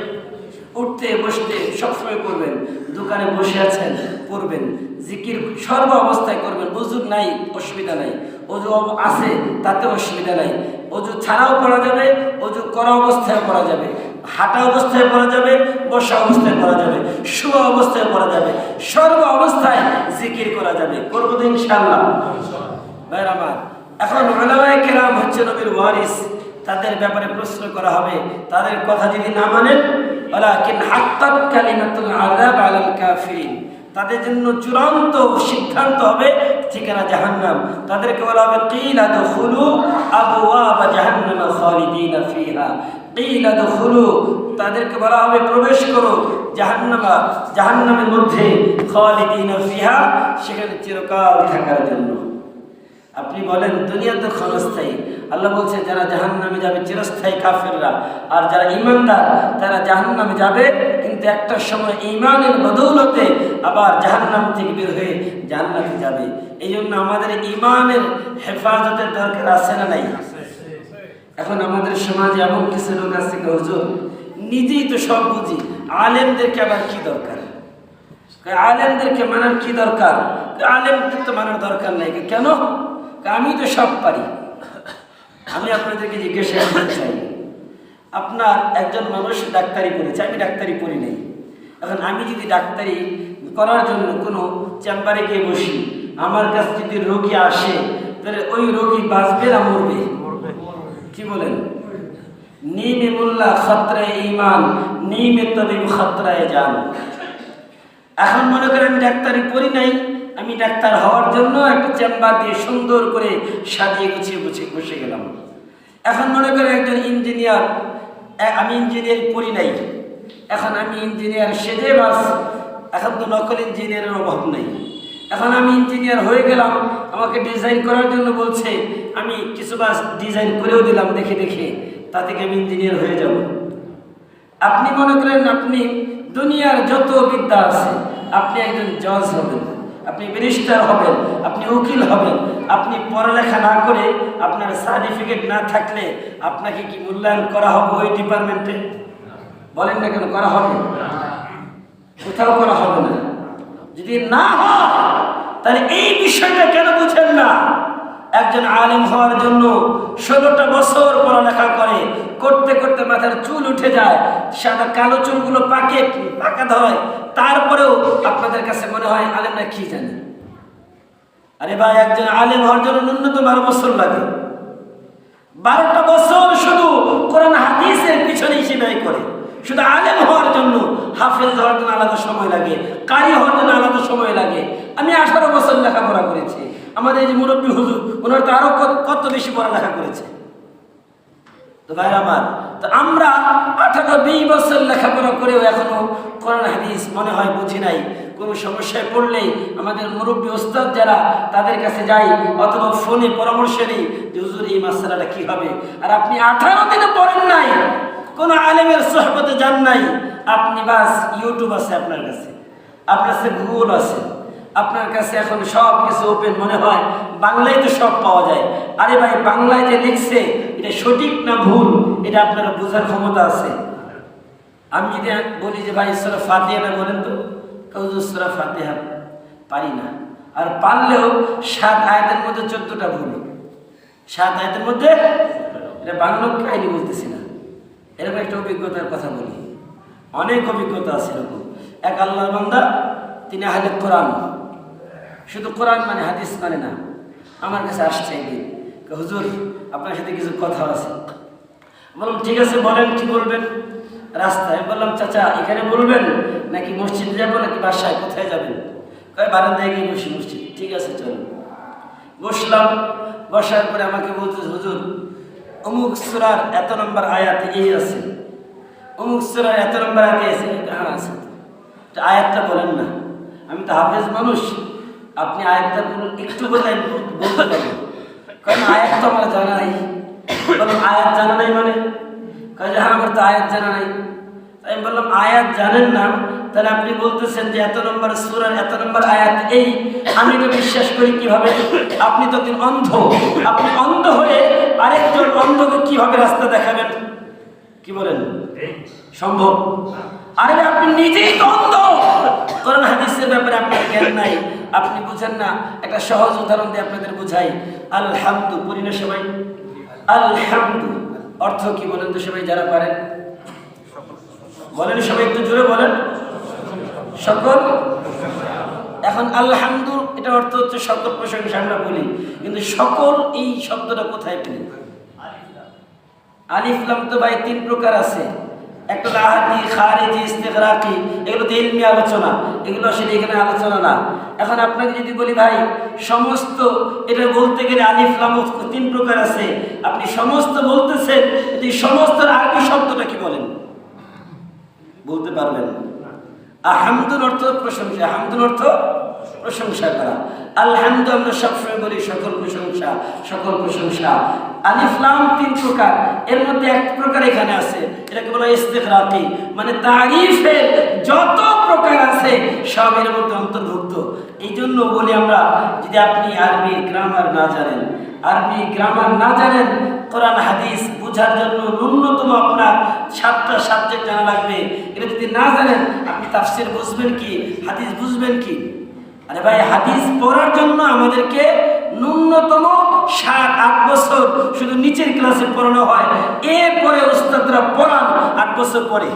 উঠতে বসতে সবসময় করবেন, দোকানে বসে আছেন করবেন, জিকির সর্ব অবস্থায় করবেন। ওযু নাই অসুবিধা নাই, ওযু আছে তাতে অসুবিধা নাই। ওযু ছাড়াও পড়া যাবে, ওযু করা অবস্থায় পড়া যাবে, হাঁটা অবস্থায় পড়া যাবে, বসা অবস্থায় পড়া যাবে, শোয়া অবস্থায় পড়া যাবে, সর্ব অবস্থায় জিকির করা যাবে। করবো তো ইনশাআল্লাহ। ভাইরা আমার, এখন উলামায়ে কেরাম হচ্ছে নবীর ওয়ারিস, তাদের ব্যাপারে প্রশ্ন করা হবে। তাদের কথা যদি না মানেন, ওয়ালাকিন হাক্কাত কালিমাতুল আযাব আলাল কাফিরিন, তাদের জন্য চূড়ান্ত সিদ্ধান্ত হবে ঠিকানা জাহান্নাম। তাদেরকে বলা হবে কিলা দুখুলু আবওয়াব জাহান্নাম খালিদিনা ফিহা, কিলা দুখুলু, তাদেরকে বলা হবে প্রবেশ করো জাহান্নামের মধ্যে, খালিদিনা ফিহা, সেখানে চিরকাল থাকার জন্য। আপনি বলেন দুনিয়া তো ক্ষণস্থায়ী, আল্লাহ বলছে যারা জাহান্নামে যাবে চিরস্থায়ী কাফেররা, আর যারা ঈমানদার তারা জাহান্নামে যাবে, কিন্তু একটা সময় ঈমানের বদৌলতে আবার জাহান্নাম থেকে বের হয়ে জান্নাতে যাবে। এই জন্য আমাদের ঈমানের হেফাজতের দরকার আছে না নাই? এখন আমাদের সমাজে এমন কিছু লোক আছে, হুজুর নিজেই তো সব বুঝি, আলেমদেরকে আবার কি দরকার? আলেমদেরকে মানার কি দরকার? আলেমদের তো মানার দরকার নাই। কেন? আমি তো সব পারি। আমি আপনাদেরকে জিজ্ঞাসা করতে চাই, আপনার একজন মানুষ ডাক্তারি করেছে, আমি ডাক্তারি করি নাই। এখন আমি যদি ডাক্তারি করার জন্য কোনো চেম্বারে গিয়ে বসি, আমার কাছে যদি রোগী আসে, তাহলে ওই রোগী বাঁচবে না মরবে? কি বলেন? নিমে মোল্লা খতরায় ঈমান, নিমে তবিব খতরায় জান। এখন মনে করেন ডাক্তারি করি নাই, আমি ডাক্তার হওয়ার জন্য একটা চেম্বার দিয়ে সুন্দর করে সাজিয়ে গুছিয়ে বসে গেলাম। এখন মনে করে একজন ইঞ্জিনিয়ার, আমি ইঞ্জিনিয়ারিং পড়ি নাই, এখন আমি ইঞ্জিনিয়ার সেজে বাস, এখন তো নকল ইঞ্জিনিয়ারের অভাব নেই, এখন আমি ইঞ্জিনিয়ার হয়ে গেলাম, আমাকে ডিজাইন করার জন্য বলছে, আমি কিছু বাস ডিজাইন করেও দিলাম দেখে দেখে, তা থেকে আমি ইঞ্জিনিয়ার হয়ে যাব। আপনি মনে করেন আপনি দুনিয়ার যত বিদ্যা আছে, আপনি একজন জজ হবেন, আপনি ব্যারিস্টার হবেন, আপনি উকিল হবেন, আপনি পড়ালেখা না করে আপনার সার্টিফিকেট না থাকলে আপনাকে কি মূল্যায়ন করা হবে ওই ডিপার্টমেন্টে? বলেন না কেন করা হবে? কোথাও করা হবে না। যদি না হয় তাহলে এই বিষয়টা কেন বুঝেন না? একজন আলেম হওয়ার জন্য 16টা বছর পড়ালেখা করে, করতে করতে মাথার চুল উঠে যায়, সাদা কালো চুলগুলো পাকা ধরে, তারপরেও আপনাদের কাছে মনে হয় আলেমরা কি জানে। আরে ভাই, একজন আলেম হওয়ার জন্য ন্যূনতম 12 বছর লাগে। 12টা বছর শুধু কোরআন হাদিসের পিছনে ব্যয় করে। শুধু আলেম হওয়ার জন্য, হাফেজ হওয়ার জন্য আলাদা সময় লাগে, কারি হওয়ার জন্য আলাদা সময় লাগে। আমি 18 বছর লেখাপড়া করেছি। আমাদের এই যে মুরব্বী হুজুর, ওনার তো আরো কত বেশি পড়ালেখা করেছে। তো ভাই আমার, তো আমরা 18-20 বছর লেখাপড়া করেও এখনো কোরআন হাদিস মনে হয় বুঝি নাই। কোনো সমস্যায় পড়লেই আমাদের মুরব্বী ওস্তাদ যারা, তাদের কাছে যাই অথবা ফোনে পরামর্শ নিই যে হুজুর এই মাসআলাটা কি হবে। আর আপনি 18 দিনে পড়েন নাই, কোন আলেমের সোহবতে যান নাই, আপনি বাস ইউটিউব আছে আপনার কাছে, আপনার কাছে গুগল আছে, আপনার কাছে এখন সব কিছু ওপেন, মনে হয় বাংলায় তো সব পাওয়া যায়। আরে ভাই, বাংলায় যে লিখছে এটা সঠিক না ভুল, এটা আপনারা বোঝার ক্ষমতা আছে। আমি যদি বলি যে ভাই সূরা ফাতিহা বলেন তো, হুজুর সূরা ফাতিহা পারি না, আর পারলেও 7 আয়াতের মধ্যে 14টা ভুল, 7 আয়াতের মধ্যে, এটা বাংলা কাহিনী বলতেছি না, এরকম একটা অভিজ্ঞতার কথা বলি। অনেক অভিজ্ঞতা আছে এরকম। এক আল্লাহর বান্দা, তিনি আহলে কোরআন, শুধু কোরআন মানে হাদিস মানে না, আমার কাছে আসছে একদিন, হুজুর আপনার সাথে কিছু কথা আছে। বললাম ঠিক আছে বলেন, কি বলবেন? রাস্তায় বললাম চাচা এখানে বলবেন নাকি মসজিদে যাবো নাকি বাসায়, কোথায় যাবেন? কয় বারান্দায় গিয়ে বসি মসজিদ। ঠিক আছে চলুন। বসলাম, বসার পরে আমাকে বলছে হুজুর অমুক সূরার এত নম্বর আয়াত এই আছে, অমুক সূরার এত নম্বর আয়াত আছে। হ্যাঁ আছে, আয়াতটা বলেন না। আমি তো হাফেজ মানুষ, আপনি আয়াতটা একটু বলে বলতে পারবেন? কারণ আয়াত তো আমার জানা নাই। বললাম আয়াত জানা নাই মানে? কাজে হ্যাঁ আমার তো আয়াত জানা নাই। আমি বললাম আয়াত জানেন না, তাহলে আপনি বলতেছেন যে এত নম্বর সূরার এত নম্বর আয়াত এই, আমি তো বিশ্বাস করি কিভাবে? আপনি তো অন্ধ, আপনি অন্ধ হয়ে আরেকজন অন্ধকে কিভাবে রাস্তা দেখাবেন? কি বলেন সম্ভব? আরে আপনি নিজেই তো অন্ধ, কোরআন হাদিসের ব্যাপারে আপনার জ্ঞান নাই, আপনি বুঝেন না। একটা সহজ উদাহরণ দিয়ে আপনাদের বুঝাই। আলহামদু পড়ি না সবাই? আলহামদু অর্থ কি বলেন তো সবাই যারা পারেন? বলেন সবাই, একটু জোরে বলেন। সকল। এখন আলহামদু এটা অর্থ হচ্ছে সকল প্রশংসা আমরা বলি, কিন্তু সকল এই শব্দটা কোথায় পেলেন? আলিফ লাম তো ভাই 3 প্রকার আছে, একটা আহাদি, খারিজি, ইস্তিগরাকি, এগুলো তো ইলমি আলোচনা, এগুলো আসলে এখানে আলোচনা না। এখন আপনাকে যদি বলি ভাই সমস্ত, এটা বলতে গেলে আলিফ লাম 3 প্রকার আছে, আপনি সমস্ত বলতেছেন, এই সমস্ত আরবি শব্দটা কি বলেন? বলতে পারবেন? আহমদুর অর্থ প্রশংসা, হামদুর অর্থ প্রশংসা করা। আলহামদু আমরা সবসময় বলি সকল প্রশংসা, সকল প্রশংসা। আলিফ লাম 3 প্রকার, এর মধ্যে 1 প্রকার এখানে আছে, এটাকে বলা হয় ইস্তিগরাকি, মানে তারিফের যত প্রকার আছে সব এর মধ্যে অন্তর্ভুক্ত। এই জন্য বলি আমরা, যদি আপনি আরবি গ্রামার না জানেন, আরবি গ্রামার না জানেন, কোরআন হাদিস বোঝার জন্য ন্যূনতম আপনার 7টা সাবজেক্ট জানা লাগবে। এটা যদি না জানেন, আপনি তাফসীর বুঝবেন কি, হাদিস বুঝবেন কি? আরে ভাই, হাদিস পড়ার জন্য আমাদেরকে ন্যূনতম 7-8 বছর শুধু নিচের ক্লাসে পড়ানো হয়, এরপরে ওস্তাদরা পড়ান 8 বছর পরে।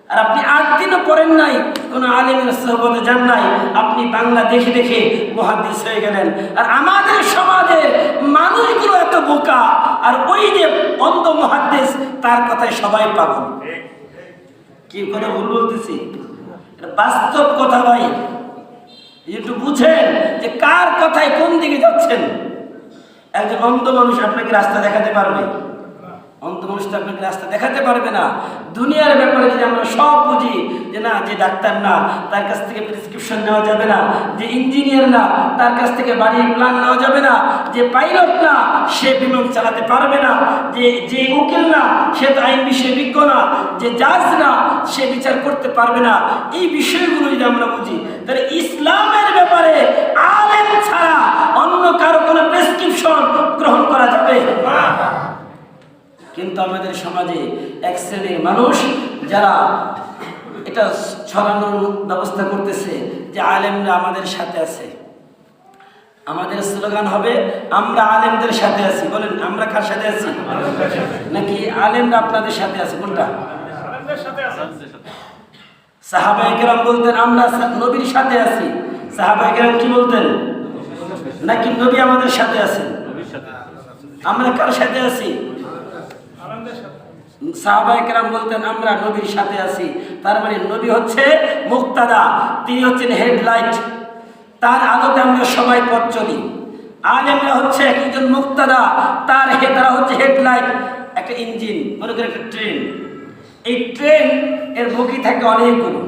আর আপনি 8 দিনও পড়েন নাই, কোনো আলেমের সোহবতে যান নাই, আপনি বাংলা দেখে দেখে মুহাদ্দিস হয়ে গেলেন। আর আমাদের সমাজের মানুষগুলো এত বোকা, আর ওই যে অন্ধ মুহাদ্দিস, তার কথায় সবাই পাগল। কি কথা ভুল বলতেছি? এটা বাস্তব কথা ভাই, একটু বুঝেন যে কার কথায় কোন দিকে যাচ্ছেন। একজন অন্ধ মানুষ আপনাকে রাস্তা দেখাতে পারবে? অন্ধ মানুষ তো আপনাকে রাস্তা দেখাতে পারবে না। দুনিয়ার ব্যাপারে যদি আমরা সব বুঝি যে না, যে ডাক্তার না তার কাছ থেকে প্রেসক্রিপশন নেওয়া যাবে না, যে ইঞ্জিনিয়ার না তার কাছ থেকে বাড়ির প্ল্যান নেওয়া যাবে না, যে পাইলট না সে বিমান চালাতে পারবে না, যে উকিল না সে তো আইন বিষয়ে বিজ্ঞ না, যে জাজ না সে বিচার করতে পারবে না, এই বিষয়গুলো যদি আমরা বুঝি তাহলে ইসলামের ব্যাপারে আলেম ছাড়া অন্য কারো কোনো প্রেসক্রিপশন গ্রহণ করা যাবে। কিন্তু আমাদের সমাজে এক শ্রেণীর মানুষ যারা এটা ছড়ানোর ব্যবস্থা করতেছে যে আলেমরা আমাদের সাথে আছে। আমাদের স্লোগান হবে আমরা আলেমদের সাথে আছি। বলেন আমরা কার সাথে আছি? নাকি আলেমরা আপনাদের সাথে আছে? কোনটা? সাহাবায়ে কেরাম বলতেন আমরা নবীর সাথে আছি। সাহাবায়ে কেরাম কি বলতেন? নাকি নবী আমাদের সাথে আছেন? আমরা কার সাথে আছি? সাহাবায়ে কেরাম বলতেন আমরা নবীর সাথে আছি। তার মানে নবী হচ্ছে মুক্তাদা, তিনি হচ্ছেন হেডলাইট, তার আলোতে আমরা সবাই পথ চলি। আলেমরা হচ্ছে একজন মুক্তাদা, তারা হচ্ছে হেডলাইট, একটা ইঞ্জিন, মনে করেন একটা ট্রেন। এই ট্রেন এর বগি থাকে অনেকগুলো।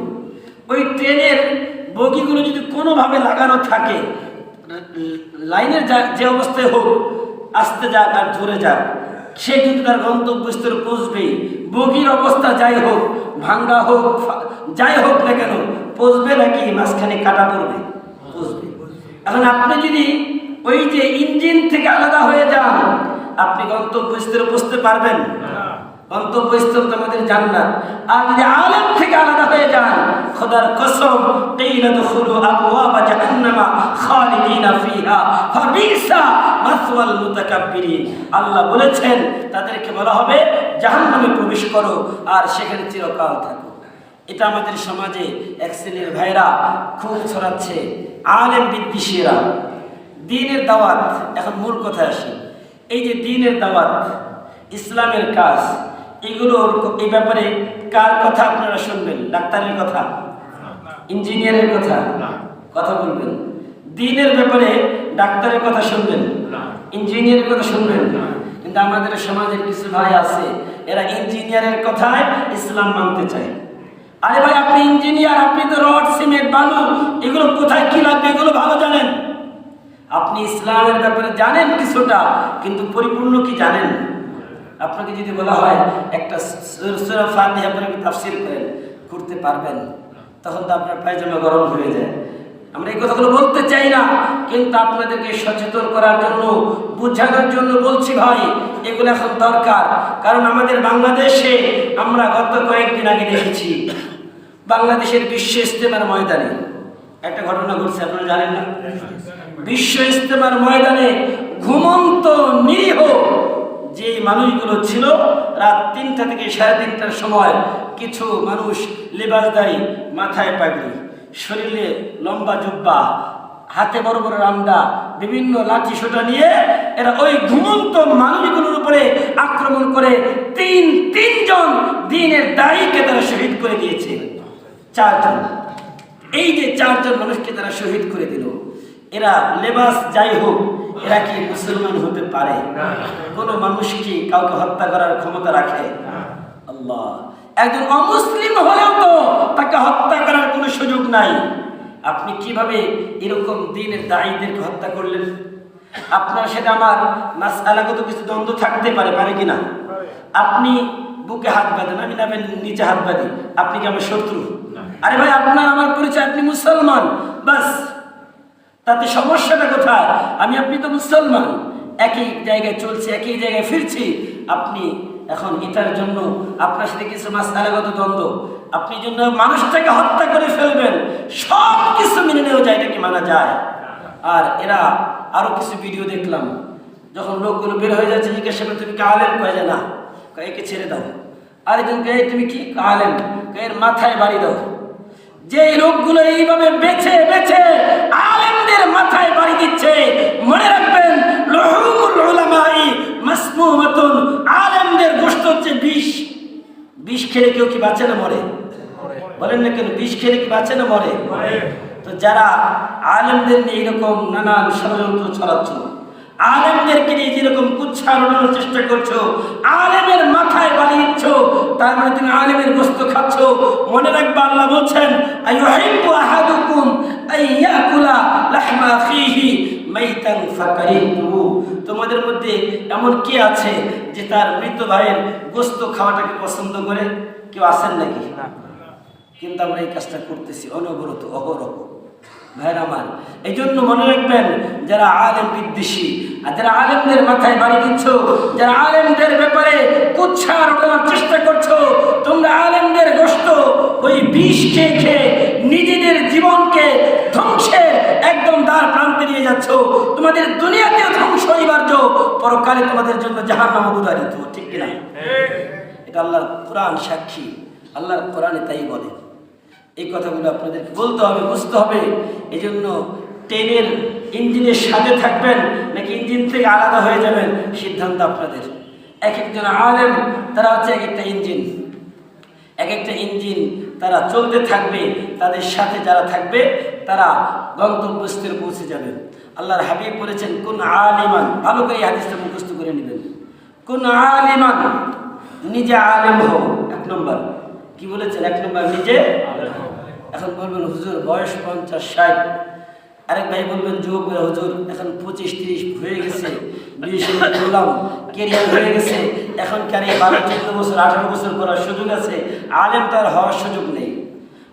ওই ট্রেনের বগিগুলো যদি কোনোভাবে লাগানো থাকে, লাইনের যে অবস্থায় হোক, আসতে যাক আর ধরে যাক, সে কিন্তু তার গন্তব্যস্থলে পৌঁছবেই। বগির অবস্থা যাই হোক, ভাঙ্গা হোক, যাই হোক না কেন, পৌঁছবে নাকি মাঝখানে কাটা পড়বে? পৌঁছবে। এখন আপনি যদি ওই যে ইঞ্জিন থেকে আলাদা হয়ে যান, আপনি গন্তব্যস্থলে পৌঁছতে পারবেন? গন্তব্যস্থল তো আমাদের জান্নাত। আর যদি আলেম থেকে আলাদা হয়ে যান, খোদার কসম, কিলা দুখুলু আবওয়াব জাহান্নামা খালিদিনা ফিহা ফাবিসা মাসওয়াল মুতাকাব্বিরিন। আল্লাহ বলেছেন তাদেরকে বলা হবে জাহান্নামে প্রবেশ করো আর সেখানে চিরকাল থাকো। এটা আমাদের সমাজে এক শ্রেণীর ভাইরা খুব ছড়াচ্ছে, আলেম বিদ্বেষীরা। দ্বীনের দাওয়াত, এখন মূল কথা আসি। এই যে দ্বীনের দাওয়াত, ইসলামের কাজ, এগুলোর এই ব্যাপারে কার কথা আপনারা শুনবেন? ডাক্তারের কথা, ইঞ্জিনিয়ারের কথা? কথা বলবেন। দ্বীনের ব্যাপারে ডাক্তারের কথা শুনবেন, ইঞ্জিনিয়ারের কথা শুনবেন। কিন্তু আমাদের সমাজের কিছু ভাই আছে, এরা ইঞ্জিনিয়ারের কথায় ইসলাম মানতে চায়। আরে ভাই, আপনি ইঞ্জিনিয়ার, আপনি তো রড, সিমেন্ট, বালু এগুলো কোথায় কি লাগবে এগুলো ভালো জানেন। আপনি ইসলামের ব্যাপারে জানেন কিছুটা, কিন্তু পরিপূর্ণ কি জানেন? আপনাকে যদি বলা হয় একটা সূরা ফাতিহা পড়ে তাফসীর করেন, করতে পারবেন? তখন তো আপনার পায়জামা গরম হয়ে যায়। আমরা এই কথাগুলো বলতে চাই না, কিন্তু আপনাদেরকে সচেতন করার জন্য, বোঝানোর জন্য বলছি ভাই, এগুলো এখন দরকার। কারণ আমাদের বাংলাদেশে আমরা গত কয়েকদিন আগে দেখেছি, বাংলাদেশের বিশ্ব ইজতেমার ময়দানে একটা ঘটনা ঘটছে, আপনারা জানেন না? বিশ্ব ইজতেমার ময়দানে ঘুমন্ত নিরীহ যে মানুষগুলো ছিল, রাত 3টা থেকে 3:30টার সময় কিছু মানুষ লেবাসদারি, মাথায় পাগড়ি, শরীরে লম্বা জুব্বা, হাতে বড় বড় রামদা, বিভিন্ন লাঠি সোটা নিয়ে এরা ওই ঘুমন্ত মানুষগুলোর উপরে আক্রমণ করে তিনজন দ্বীনের দায়ীকে তারা শহীদ করে দিয়েছে। 4 জন। এই যে 4 জন মানুষকে তারা শহীদ করে দিল, এরা লেবাস যাই হোক, এরা কি মুসলমান হতে পারে? কোন মানুষ কি কাউকে হত্যা করার ক্ষমতা রাখে? আল্লাহ। একজন অমুসলিম হলেও তো তাকে হত্যা করার কোনো সুযোগ নাই। আপনি কিভাবে এরকম দ্বীনের দায়ীদেরকে হত্যা করলেন? আপনার সেটা আমার মাসআলাগত কিছু দ্বন্দ্ব থাকতে পারে কিনা? আপনি বুকে হাত বাঁধেন, আমি না নিচে হাত বাঁধি, আপনি কি আমার শত্রু? আরে ভাই, আপনার আমার পরিচয়, আপনি মুসলমান, বাস। তাতে সমস্যাটা কোথায়? আপনি তো মুসলমান, একই জায়গায় চলছে, একই জায়গায় ফিরছি। আপনি এখন এটার জন্য আপনার সাথে কিছু মাসআলাগত দ্বন্দ্ব, আপনি জন্য মানুষটাকে হত্যা করে ফেলবেন, সব কিছু মেনে নেওয়া যায়, এটা কি মানা যায়? আর এরা আরো কিছু ভিডিও দেখলাম, যখন লোকগুলো বের হয়ে যাচ্ছে, জিজ্ঞাসা করে তুমি কি আলেম? কয়ে যায় না, একে ছেড়ে দাও। আরেকজন কে তুমি কি আলেম? এর মাথায় বাড়ি দাও। যে লোকগুলো এইভাবে বেছে বেছে আলেমদের মাথায় বাড়ি দিচ্ছে, মনে রাখবেন লুহুমুল উলামাই মাসমুমাতুন, আলেমদের গোশত হচ্ছে বিষ। বিষ খেলে কেউ কি বাঁচে না মরে? বলেন না কেন? বিষ খেলে কি বাঁচে না মরে? তো যারা আলেমদের নিয়ে এরকম নানান ষড়যন্ত্র ছড়াচ্ছ, আলেমদেরকে নিয়ে যেরকম কুচ্ছ কুচ্ছা উড়ানোর চেষ্টা করছো, আলেমের মাথায় বাড়ি দিচ্ছ, তার মানে তুমি আলেমের গোশত খাচ্ছ। মনে রাখবা আল্লাহ বলছেন আইয়ুহিব্বু আহাদুকুম আইয়াকুলা লাহমা আখিহি মাইতান ফাকারিহতুহু। তোমাদের মধ্যে এমন কে আছে যে তার মৃত ভাইয়ের গোশত খাওয়াটাকে পছন্দ করে? কেউ আছেন নাকি? না। কিন্তু আমরা এই কাজটা করতেছি অনবরত, অহরহ। ভাইর আমার, এই জন্য মনে রাখবেন, যারা আলেম বিদ্বেষী আর যারা আলেমদের মাথায় বাড়ি দিচ্ছ, যারা আলেমদের ব্যাপারে কুচ্ছা রটানোর চেষ্টা করছো, তোমরা আলেমদের গোশত ওই বিষ খেয়ে খেয়ে নিজেদের জীবনকে ধ্বংসের একদম দ্বার প্রান্তে নিয়ে যাচ্ছ। তোমাদের দুনিয়াতেও ধ্বংস হইবার্য, পরকালে তোমাদের জন্য জাহান্নাম উদারিত। ঠিক কিনা? এটা আল্লাহর কোরআন সাক্ষী, আল্লাহর কোরআনে তাই বলে। এই কথাগুলো আপনাদেরকে বলতে হবে, বুঝতে হবে। এই জন্য ট্রেনের ইঞ্জিনের সাথে থাকবেন নাকি ইঞ্জিন থেকে আলাদা হয়ে যাবেন, সিদ্ধান্ত আপনাদের। এক একজন আলেম তারা হচ্ছে এক একটা ইঞ্জিন, এক একটা ইঞ্জিন তারা চলতে থাকবে, তাদের সাথে যারা থাকবে তারা গন্তব্যস্থলে পৌঁছে যাবেন। আল্লাহর হাবিব বলেছেন কোন আলিমান, ভালো করে এই হাদিসটা মুখস্থ করে নেবেন, কোন আলিমান, নিজে আলেম হও। এক নম্বর কি বলেছেন? এক নম্বর নিজে। এখন বলবেন হুজুর বয়স 50-60, আরেক ভাই বলবেন যুবক হুজুর এখন 25-30 হয়ে গেছে, বিয়ে করলাম, কেরিয়ার হয়ে গেছে, এখন কেন 12-14 বছর 18 বছর করার সুযোগ আছে, আলেম তার হওয়ার সুযোগ নেই।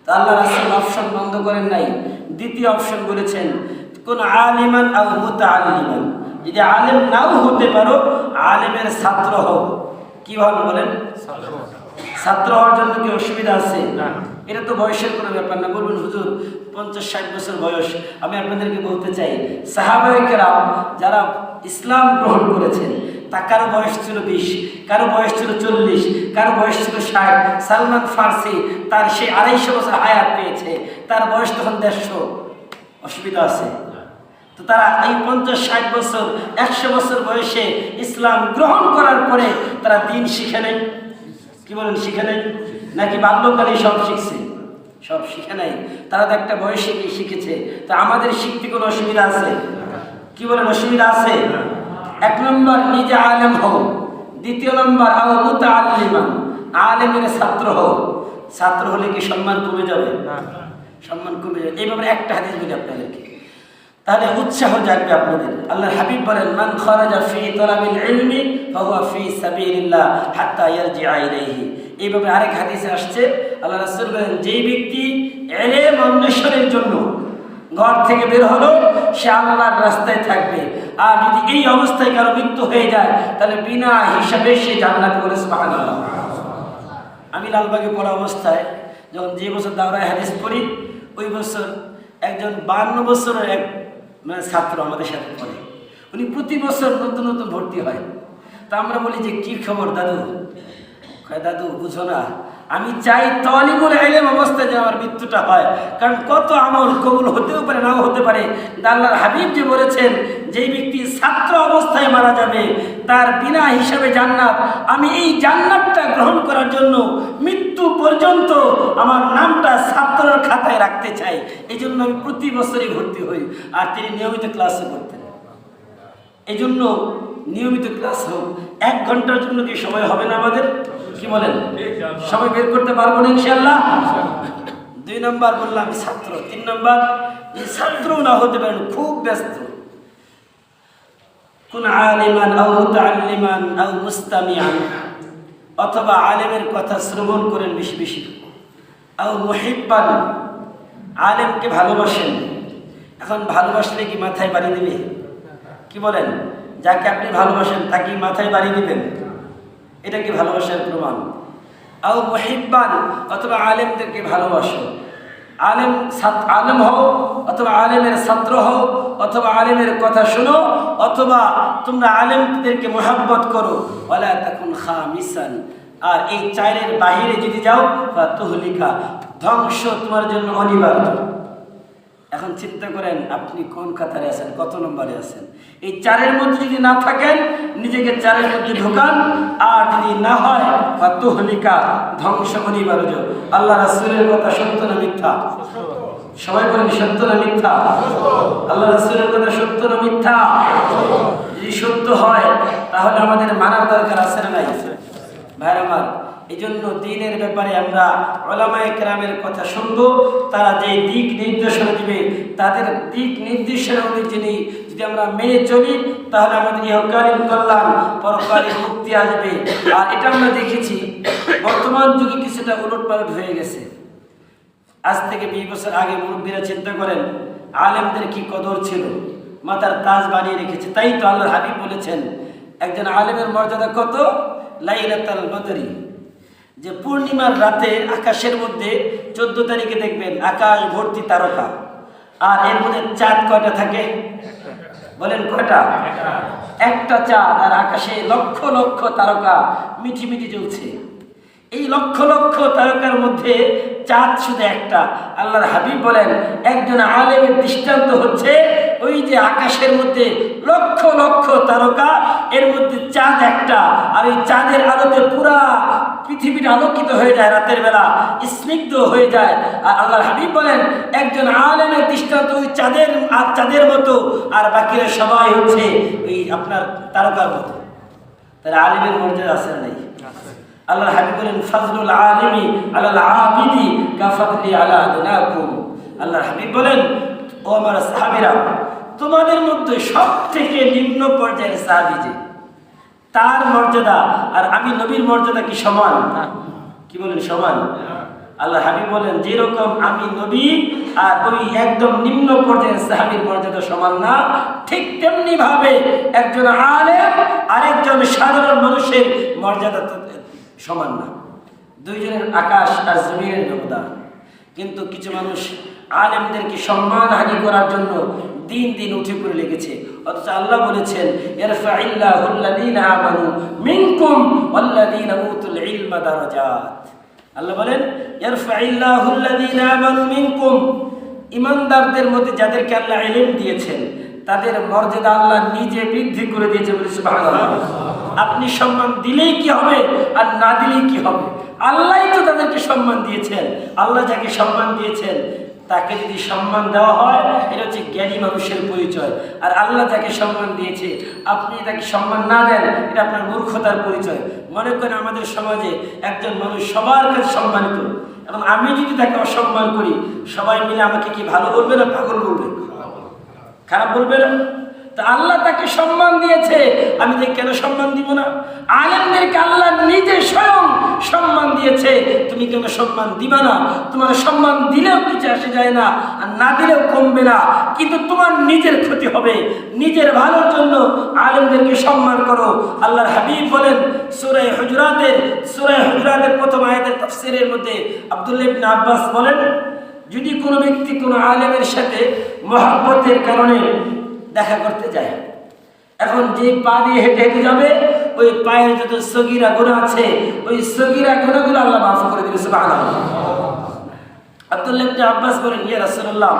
তা আল্লাহ রাসূল অপশন বন্ধ করেন নাই, দ্বিতীয় অপশন বলেছেন কোন আলিমান আও মুতাআল্লিমান, যদি আলেম নাও হতে পারো আলেমের ছাত্র হও। কি বলেন? ছাত্র হওয়ার জন্য কি অসুবিধা আছে? এটা তো বয়সের কোনো ব্যাপার না। বলবেন হুজুর 50-60 বছর বয়স। আমি আপনাদেরকে বলতে চাই, সাহাবায়ে কেরাম যারা ইসলাম গ্রহণ করেছেন, তা কারো বয়স ছিল 20, কারো বয়স ছিল 40, কারো বয়স ছিল 60। সালমান ফার্সি তার সেই 250 বছর হায়াত পেয়েছে, তার বয়স তখন 150। অসুবিধা আছে? তো তারা এই 50-60 বছর 100 বছর বয়সে ইসলাম গ্রহণ করার পরে তারা দিন শিখে নেই। কি বলেন? শিখে নেই নাকি বাল্যকালে সব শিখছে? সব শিখে নাই, তারা তো একটা বয়সে গিয়ে শিখেছে। তা আমাদের শিখতে কোনো অসুবিধা আছে? কি বলেন? অসুবিধা আছে? এক নম্বর নিজে আলেম হও, দ্বিতীয় নম্বর আও মুতাআল্লিমান, আলেমের ছাত্র হও। ছাত্র হলে কি সম্মান কমে যাবে? সম্মান কমে যাবে। এই ব্যাপারে একটা হাদিস বলি আপনাদেরকে, তাহলে উৎসাহ জাগবে আপনাদের। আল্লাহর হাবিব বলেন মান খারাজা ফি তালাবিল ইলমি ফাহুয়া ফি সাবিলিল্লাহ হাত্তা ইয়ারজিআ ইলাইহি। এইভাবে আরেক হাদিসে আসছে, আল্লাহ রাসূল বলেন যেই ব্যক্তি ইলম অন্বেষণের জন্য ঘর থেকে বের হলো, সে আল্লাহর রাস্তায় থাকবে। আর যদি এই অবস্থায় কারো মৃত্যু হয়ে যায় তাহলে বিনা হিসাবে সে জান্নাতে বলে সুবহানাল্লাহ। আমি লালবাগে পড়া অবস্থায় যখন যে বছর দাওরায়ে হাদিস পড়ি, ওই বছর একজন 52 বছরের এক ছাত্র আমাদের সাথে পড়ে। উনি প্রতি বছর নতুন নতুন ভর্তি হয়। তা আমরা বলি যে কি খবর দাদু? দাদু বুঝো না, আমি চাই তালিবুল ইলম অবস্থায় যে আমার মৃত্যুটা হয়, কারণ কত আমল কবুল হতেও পারে, নাও হতে পারে। আল্লাহর হাবিব যে বলেছেন যেই ব্যক্তি ছাত্র অবস্থায় মারা যাবে তার বিনা হিসাবে জান্নাত, আমি এই জান্নাতটা গ্রহণ করার জন্য মৃত্যু পর্যন্ত আমার নামটা ছাত্রের খাতায় রাখতে চাই। এই জন্য আমি প্রতি বছরই ভর্তি হই। আর তিনি নিয়মিত ক্লাসে করতেন। এই জন্য নিয়মিত ক্লাস হোক। 1 ঘন্টার জন্য কি সময় হবে না আমাদের? কি বলেন? সময় বের করতে পারবো না ইনশাআল্লাহ। 2 নম্বর বললাম ছাত্র, 3 নম্বর এই ছাত্র না হতে পারেন খুব ব্যস্ত। কোন আলিমান আও মুতাআল্লিমান আও মুস্তামিআন, অথবা আলেমের কথা শ্রবণ করেন বেশি বেশি। আও মুহিব্বান, আলেমকে ভালোবাসেন। এখন ভালোবাসলে কি মাথায় বাড়ি দিবে? কি বলেন? যাকে আপনি ভালোবাসেন তাকে মাথায় বাড়ি দিবেন? এটা কি ভালোবাসার প্রমাণ? আও মুহিব্বান, অথবা আলেমদেরকে ভালোবাসো। আলেম হও, অথবা আলেমের ছাত্র হও, অথবা আলেমের কথা শোনো, অথবা তোমরা আলেমদেরকে মহব্বত করো। ওয়ালা তাকুন খামিসান, আর এই 4-এর বাহিরে যদি যাও ফাতুহলিকা, ধ্বংস তোমার জন্য অনিবার্য। এখন চিন্তা করেন আপনি কোন কাতারে আছেন, কত নম্বরে আছেন। এই 4-এর মধ্যে যদি না থাকেন নিজেকে 4-এর মধ্যে ঢোকান, আর যদি না হয় ফাতুহলিকা, ধ্বংস অনিবার্য। আল্লাহ রাসূলের কথা সত্য না মিথ্যা? সবাই বলেন সত্য না মিথ্যা? আল্লাহ রাসূলের কথা সত্য না মিথ্যা? যদি সত্য হয় তাহলে আমাদের মানার দরকার আছে না নাই? ভাই আমার, এই জন্য দ্বীনের ব্যাপারে আমরা উলামায়ে কেরামের কথা শুনবো। তারা যে দিক নির্দেশনা দিবে, তাদের দিক নির্দেশনা অনুযায়ী যদি আমরা মেনে চলি, তাহলে আমাদের ইহকালীন কল্যাণ, পরকালীন মুক্তি আসবে। আর এটা আমরা দেখেছি বর্তমান যুগে কিছুটা উলটপালট হয়ে গেছে। আজ থেকে 20 বছর আগে মুরব্বীরা চিন্তা করেন আলেমদের কি কদর ছিল, মাথার তাজ বানিয়ে রেখেছে। তাই তো আল্লাহর হাবিব বলেছেন একজন আলেমের মর্যাদা কত, লাইলাতুল বদরি, যে পূর্ণিমার রাতে আকাশের মধ্যে 14 তারিখে দেখবেন আকাশ ভর্তি তারকা, আর এর মধ্যে চাঁদ কয়টা থাকে বলেন? কয়টা? একটা চাঁদ, আর আকাশে লক্ষ লক্ষ তারকা মিঠি মিঠি জ্বলছে। এই লক্ষ লক্ষ তারকার মধ্যে চাঁদ শুধু একটা। আল্লাহর হাবিব বলেন একজন আলেমের দৃষ্টান্ত হচ্ছে ওই যে আকাশের মধ্যে লক্ষ লক্ষ তারকা, এর মধ্যে চাঁদ একটা, আর ওই চাঁদের আলোতে পুরা পৃথিবীটা আলোকিত হয়ে যায়, রাতের বেলা স্নিগ্ধ হয়ে যায়। আর আল্লাহর হাবিব বলেন একজন আলেমের দৃষ্টান্ত ওই চাঁদের মতো, আর বাকিরা সবাই হচ্ছে ওই আপনার তারকার মতো। তাহলে আলেমের মর্যাদা আছে না নাই? আল্লাহর হাবিব বলেন ফাজলুল আলিমি আলাল আবিদি কাফাদলি আলা আদনাকুম। আল্লাহর হাবিব বলেন ও আমার সাহাবীরা, তোমাদের মধ্যে সবথেকে নিম্ন পর্যায়ের সাহাবী যে, তার মর্যাদা আর আমি নবীর মর্যাদা কি সমান? কি বলেন? সমান। আল্লাহর হাবিব বলেন যেরকম আমি নবী আর ওই একদম নিম্ন পর্যায়ের সাহাবীর মর্যাদা সমান না, ঠিক তেমনি ভাবে একজন আলেম আরেকজন সাধারণ মানুষের মর্যাদা সমান না। দুইজনের আকাশ আর জমিনের ব্যবধান। কিন্তু কিছু মানুষ আলেমদেরকে সম্মানহানি করার জন্য দিন দিন উঠে পড়ে লেগেছে। অথচ আল্লাহ বলেছেন ইরফাইল্লাহুল্লাযীনা আমানু মিনকুম ওয়াল্লাযীনা উতুল ইলমা দারাজাত। আল্লাহ বলেন ইরফাইল্লাহুল্লাযীনা আমানু মিনকুম, ইমানদারদের মধ্যে যাদেরকে আল্লাহ ইলম দিয়েছেন তাদের মর্যাদা আল্লাহ নিজে বৃদ্ধি করে দিয়েছে। বলে সুবহানাল্লাহ। আপনি সম্মান দিলেই কি হবে আর না দিলেই কি হবে? আল্লাহই তো তাদেরকে সম্মান দিয়েছেন। আল্লাহ যাকে সম্মান দিয়েছেন তাকে যদি সম্মান দেওয়া হয়, এটা হচ্ছে জ্ঞানী মানুষের পরিচয়। আর আল্লাহ যাকে সম্মান দিয়েছে আপনি তাকে সম্মান না দেন, এটা আপনার মূর্খতার পরিচয়। মনে করেন আমাদের সমাজে একজন মানুষ সবার কাছে সম্মানিত, এবং আমি যদি তাকে অসম্মান করি, সবাই মিলে আমাকে কি ভালো বলবে না পাগল বলবে? খারাপ বলবে না? তা আল্লাহ তাকে সম্মান দিয়েছে, আমি তাকে কেন সম্মান দিব না? আলেমদেরকে আল্লাহ নিজে স্বয়ং সম্মান দিয়েছে, তুমি কেন সম্মান দিবা না? তোমার সম্মান দিলেও কিছু আসে যায় না, আর না দিলেও কমবে না, কিন্তু তোমার নিজের ক্ষতি হবে। নিজের ভালোর জন্য আলেমদেরকে সম্মান করো। আল্লাহর হাবিব বলেন সূরা হুজুরাতের প্রথম আয়াতের তাফসীরের মধ্যে আব্দুল্লাহ ইবনে আব্বাস বলেন, যদি কোনো ব্যক্তি কোনো আলেমের সাথে মহব্বতের কারণে দেখা করতে যায়, এখন যে পা দিয়ে হেঁটে হেঁটে যাবে ওই পায়ের যত সগীরা গুনাহ আছে ওই সগীরা গুনাহগুলো আল্লাহ মাফ করে দিবে। সুবহানাল্লাহ। আব্দুল্লাহ ইবনে আব্বাস বলেন ইয়া রাসূলুল্লাহ,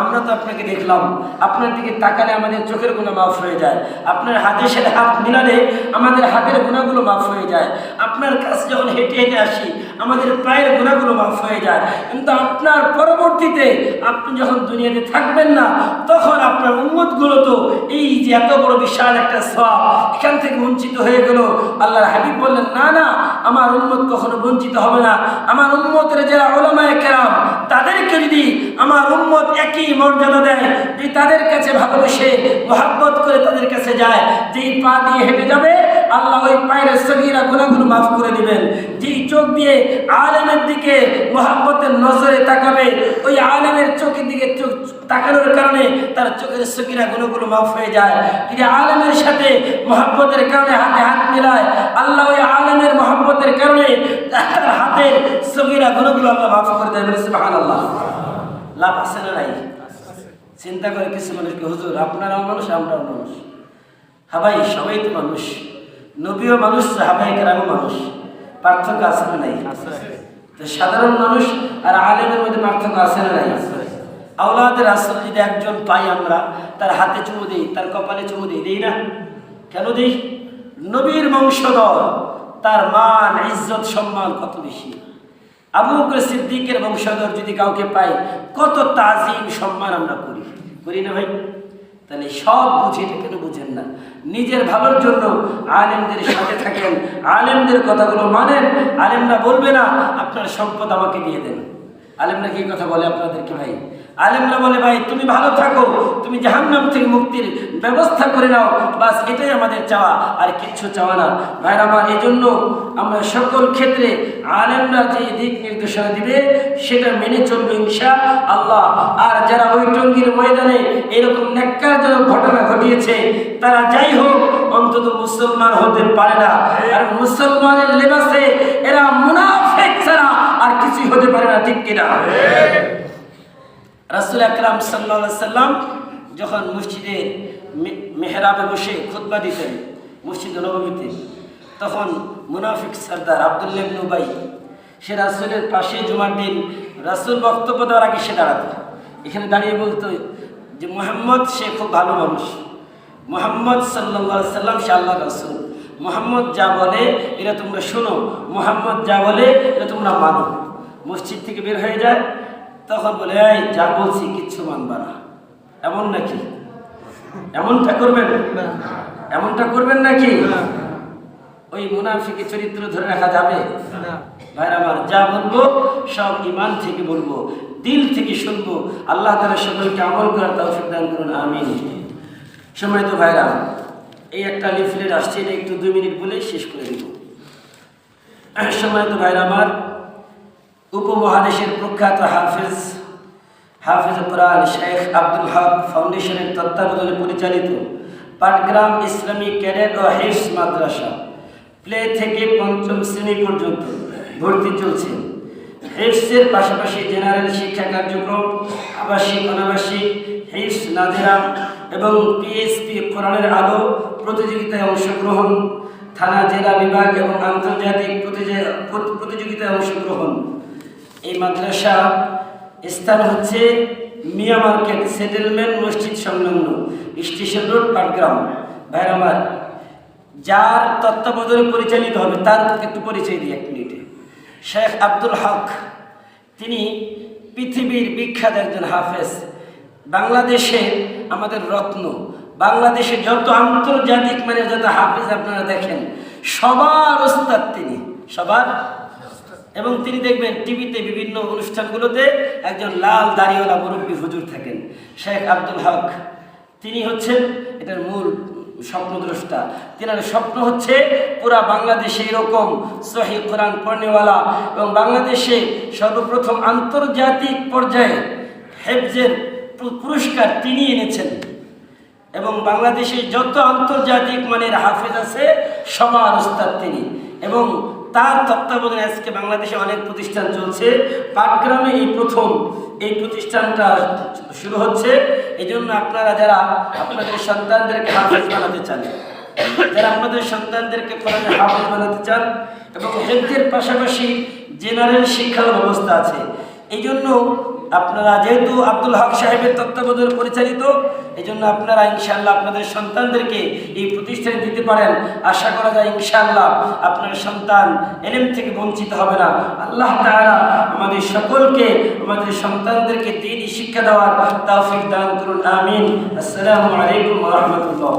আমরা তো আপনাকে দেখলাম, আপনার দিকে তাকালে আমাদের চোখের গুনাহ মাফ হয়ে যায়, আপনার হাতের সাথে হাত মিলালে আমাদের হাতের গুনাহগুলো মাফ হয়ে যায়, আপনার কাছে যখন হেঁটে হেঁটে আসি আমাদের পায়ের গুনাহগুলো মাফ হয়ে যায়, কিন্তু আপনার পরবর্তীতে আপনি যখন দুনিয়াতে থাকবেন না তখন আপনার উম্মতগুলো তো এই যে এত বড় বিশাল একটা সওয়াব এখান থেকে বঞ্চিত হয়ে গেল। আল্লাহর হাবিব বললেন না না, আমার উম্মত কখনো বঞ্চিত হবে না। আমার উম্মতের যারা উলামায়ে কেরাম তাদেরকে যদি আমার উম্মত একই মর্যাদা দেয়, যদি তাদের কাছে ভালোবেসে মহব্বত করে তাদের কাছে যায়, যেই পা দিয়ে হেঁটে যাবে আল্লাহ ওই পায়ের সগীরা গুনাহগুলো মাফ করে দিবেন। যেই চোখ দিয়ে আলেমের দিকে মহব্বতের নজরে তাকাবে, ওই আলেমের চোখের দিকে চোখ তাকানোর কারণে তার চোখের সগীরা গুনাহগুলো মাফ হয়ে যায়। যদি আলেমের সাথে মহব্বতের কারণে হাতে হাত মিলায়, আল্লাহ ওই আলেমের মহব্বতের কারণে তার হাতের সগীরা গুনাহগুলো আল্লাহ মাফ করে দেয়। সুবহানাল্লাহ। লাভ আছে না নাই? চিন্তা করে কিছু মানুষকে, হুজুর আপনারাও মানুষ আমরাও মানুষ। হ্যাঁ ভাই, সবাই তো মানুষ, নবীও মানুষ, সাহাবায়ে কেরামও মানুষ। পার্থক্য আছে না নাই? সাধারণ মানুষ আর আলেমের মধ্যে পার্থক্য আছে না নাই? আওলাদে রাসূল যদি একজন পাই আমরা, তার হাতে চুমু দিই, তার কপালে চুমু দিই, দেই না? কেন দিই? নবীর বংশধর, তার মান ইজ্জত সম্মান কত বেশি। আবু বকর সিদ্দিকের বংশধর যদি কাউকে পাই, কত তাজিম সম্মান আমরা করি, করি না ভাই? তাহলে সব বুঝে এটা কেন বুঝেন না? নিজের ভালোর জন্য আলেমদের সাথে থাকেন, আলেমদের কথাগুলো মানেন। আলেমরা বলবে না আপনার সম্পদ আমাকে দিয়ে দেন। আলেমরা কি কথা বলে আপনাদেরকে? ভাই আলেমরা বলে ভাই তুমি ভালো থাকো, তুমি জাহান্নাম থেকে মুক্তির ব্যবস্থা করে নাও, বাস এটাই আমাদের চাওয়া, আর কিচ্ছু চাওয়া না। ভাইরা আমার, এই জন্য আমরা সকল ক্ষেত্রে আলেমরা যে দিক নির্দেশনা দিবে সেটা মেনে চলবে ইনশাআল্লাহ। আর যারা ওই টঙ্গীর ময়দানে এরকম ন্যাক্কারজনক ঘটনা ঘটিয়েছে তারা যাই হোক অন্তত মুসলমান হতে পারে না। আর মুসলমানের লেবাসে এরা মুনাফিক ছাড়া আর কিছুই হতে পারে না, ঠিক কিনা? রাসূল আকরাম সাল্লাল্লাহু আলাইহি সাল্লাম যখন মসজিদে মেহরাবে বসে খুতবা দিতেন মসজিদ নববীতে, তখন মুনাফিক সরদার আব্দুল্লাহ ইবনে উবাই সে রাসূলের পাশে জুমার দিন রাসূল বক্তব্য দেওয়ার আগে সে দাঁড়াতো, এখানে দাঁড়িয়ে বলতো যে মুহাম্মদ সে খুব ভালো মানুষ, মুহাম্মদ সাল্লাল্লাহু আলাইহি সাল্লাম সে আল্লাহর রাসূল, মুহাম্মদ যা বলে এটা তোমরা শোনো, মুহাম্মদ যা বলে এটা তোমরা মানো। মসজিদ থেকে বের হয়ে যায়, তখন বলে এই যা বলছি কিচ্ছু মানবা না। এমন নাকি? এমনটা করবেন? এমনটা করবেন নাকি? ওই মুনাফিকের চরিত্র ধরে রাখা যাবে না। ভাইরা আমার, যা বলবো সব ঈমান থেকে বলবো, দিল থেকে শুনবো। আল্লাহ তাআলা সকলকে আমল করার তৌফিক দান করুন, আমিন। সম্মানিত ভাইরা, এই একটা লিফলেট আসছে, এটা একটু 2 মিনিট বলে শেষ করে দিব। সম্মানিত ভাইরা আমার, উপমহাদেশের প্রখ্যাত হাফেজ কোরআন শেখ আব্দুল হক ফাউন্ডেশনের তত্ত্বাবধানে পরিচালিত পাটগ্রাম ইসলামী ক্যাডেট ও হিফজ মাদ্রাসা প্লে থেকে 5ম শ্রেণী পর্যন্ত ভর্তি চলছে। হিফজের পাশাপাশি জেনারেল শিক্ষা কার্যক্রম, আবাসিক অনাবাসিক হিফজ নাদিরা এবং পিএসপি কোরআনের আলো প্রতিযোগিতায় অংশগ্রহণ, থানা জেলা বিভাগ এবং আন্তর্জাতিক প্রতিযোগিতায় অংশগ্রহণ। এই মাদ্রাসা স্থান হচ্ছে মিয়া মার্কেট সেটেলমেন্ট মসজিদ সংলগ্ন স্টেশন রোড, পাটগ্রাম। ভাইরা আমার, যার তত্ত্বাবধানে পরিচালিত হবে তার একটু পরিচয় দিই 1 মিনিটে। শেখ আব্দুল হক, তিনি পৃথিবীর বিখ্যাত একজন হাফেজ, বাংলাদেশে আমাদের রত্ন। বাংলাদেশে যত আন্তর্জাতিক মানের যত হাফেজ আপনারা দেখেন সবার ওস্তাদ তিনি, সবার। এবং তিনি দেখবেন টিভিতে বিভিন্ন অনুষ্ঠানগুলোতে একজন লাল দাড়িওয়ালা মুরব্বী হুজুর থাকেন, শেখ আব্দুল হক। তিনি হচ্ছেন এটার মূল স্বপ্নদ্রষ্টা। তিনার স্বপ্ন হচ্ছে পুরা বাংলাদেশে এরকম সহিহ কোরআন পড়নেওয়ালা, এবং বাংলাদেশে সর্বপ্রথম আন্তর্জাতিক পর্যায়ে হেফজের পুরস্কার তিনি এনেছেন। এবং বাংলাদেশে যত আন্তর্জাতিক মানের হাফেজ আছে সবার ওস্তাদ তিনি। এবং তার তত্ত্বাবধানে আজকে বাংলাদেশে অনেক প্রতিষ্ঠান চলছে। পাটগ্রামে এই প্রথম এই প্রতিষ্ঠানটা শুরু হচ্ছে। এই জন্য আপনারা যারা আপনাদের সন্তানদেরকে হাফেজ বানাতে চান, যারা আপনাদের সন্তানদেরকে কোরআনের হাফেজ বানাতে চান, এবং হেফজের পাশাপাশি জেনারেল শিক্ষার ব্যবস্থা আছে, এই জন্য আপনারা যেহেতু আব্দুল হক সাহেবের তত্ত্বাবধানে পরিচালিত, এই জন্য আপনারা ইনশাআল্লাহ আপনাদের সন্তানদেরকে এই প্রতিষ্ঠানে দিতে পারেন। আশা করা যায় ইনশাআল্লাহ আপনার সন্তান ইলম থেকে বঞ্চিত হবে না। আল্লাহ তাআলা আমাদের সকলকে আমাদের সন্তানদেরকে দ্বীনি শিক্ষা দেওয়ার তৌফিক দান করুন, আমিন। আসসালামু আলাইকুম ওয়া রাহমাতুল্লাহ।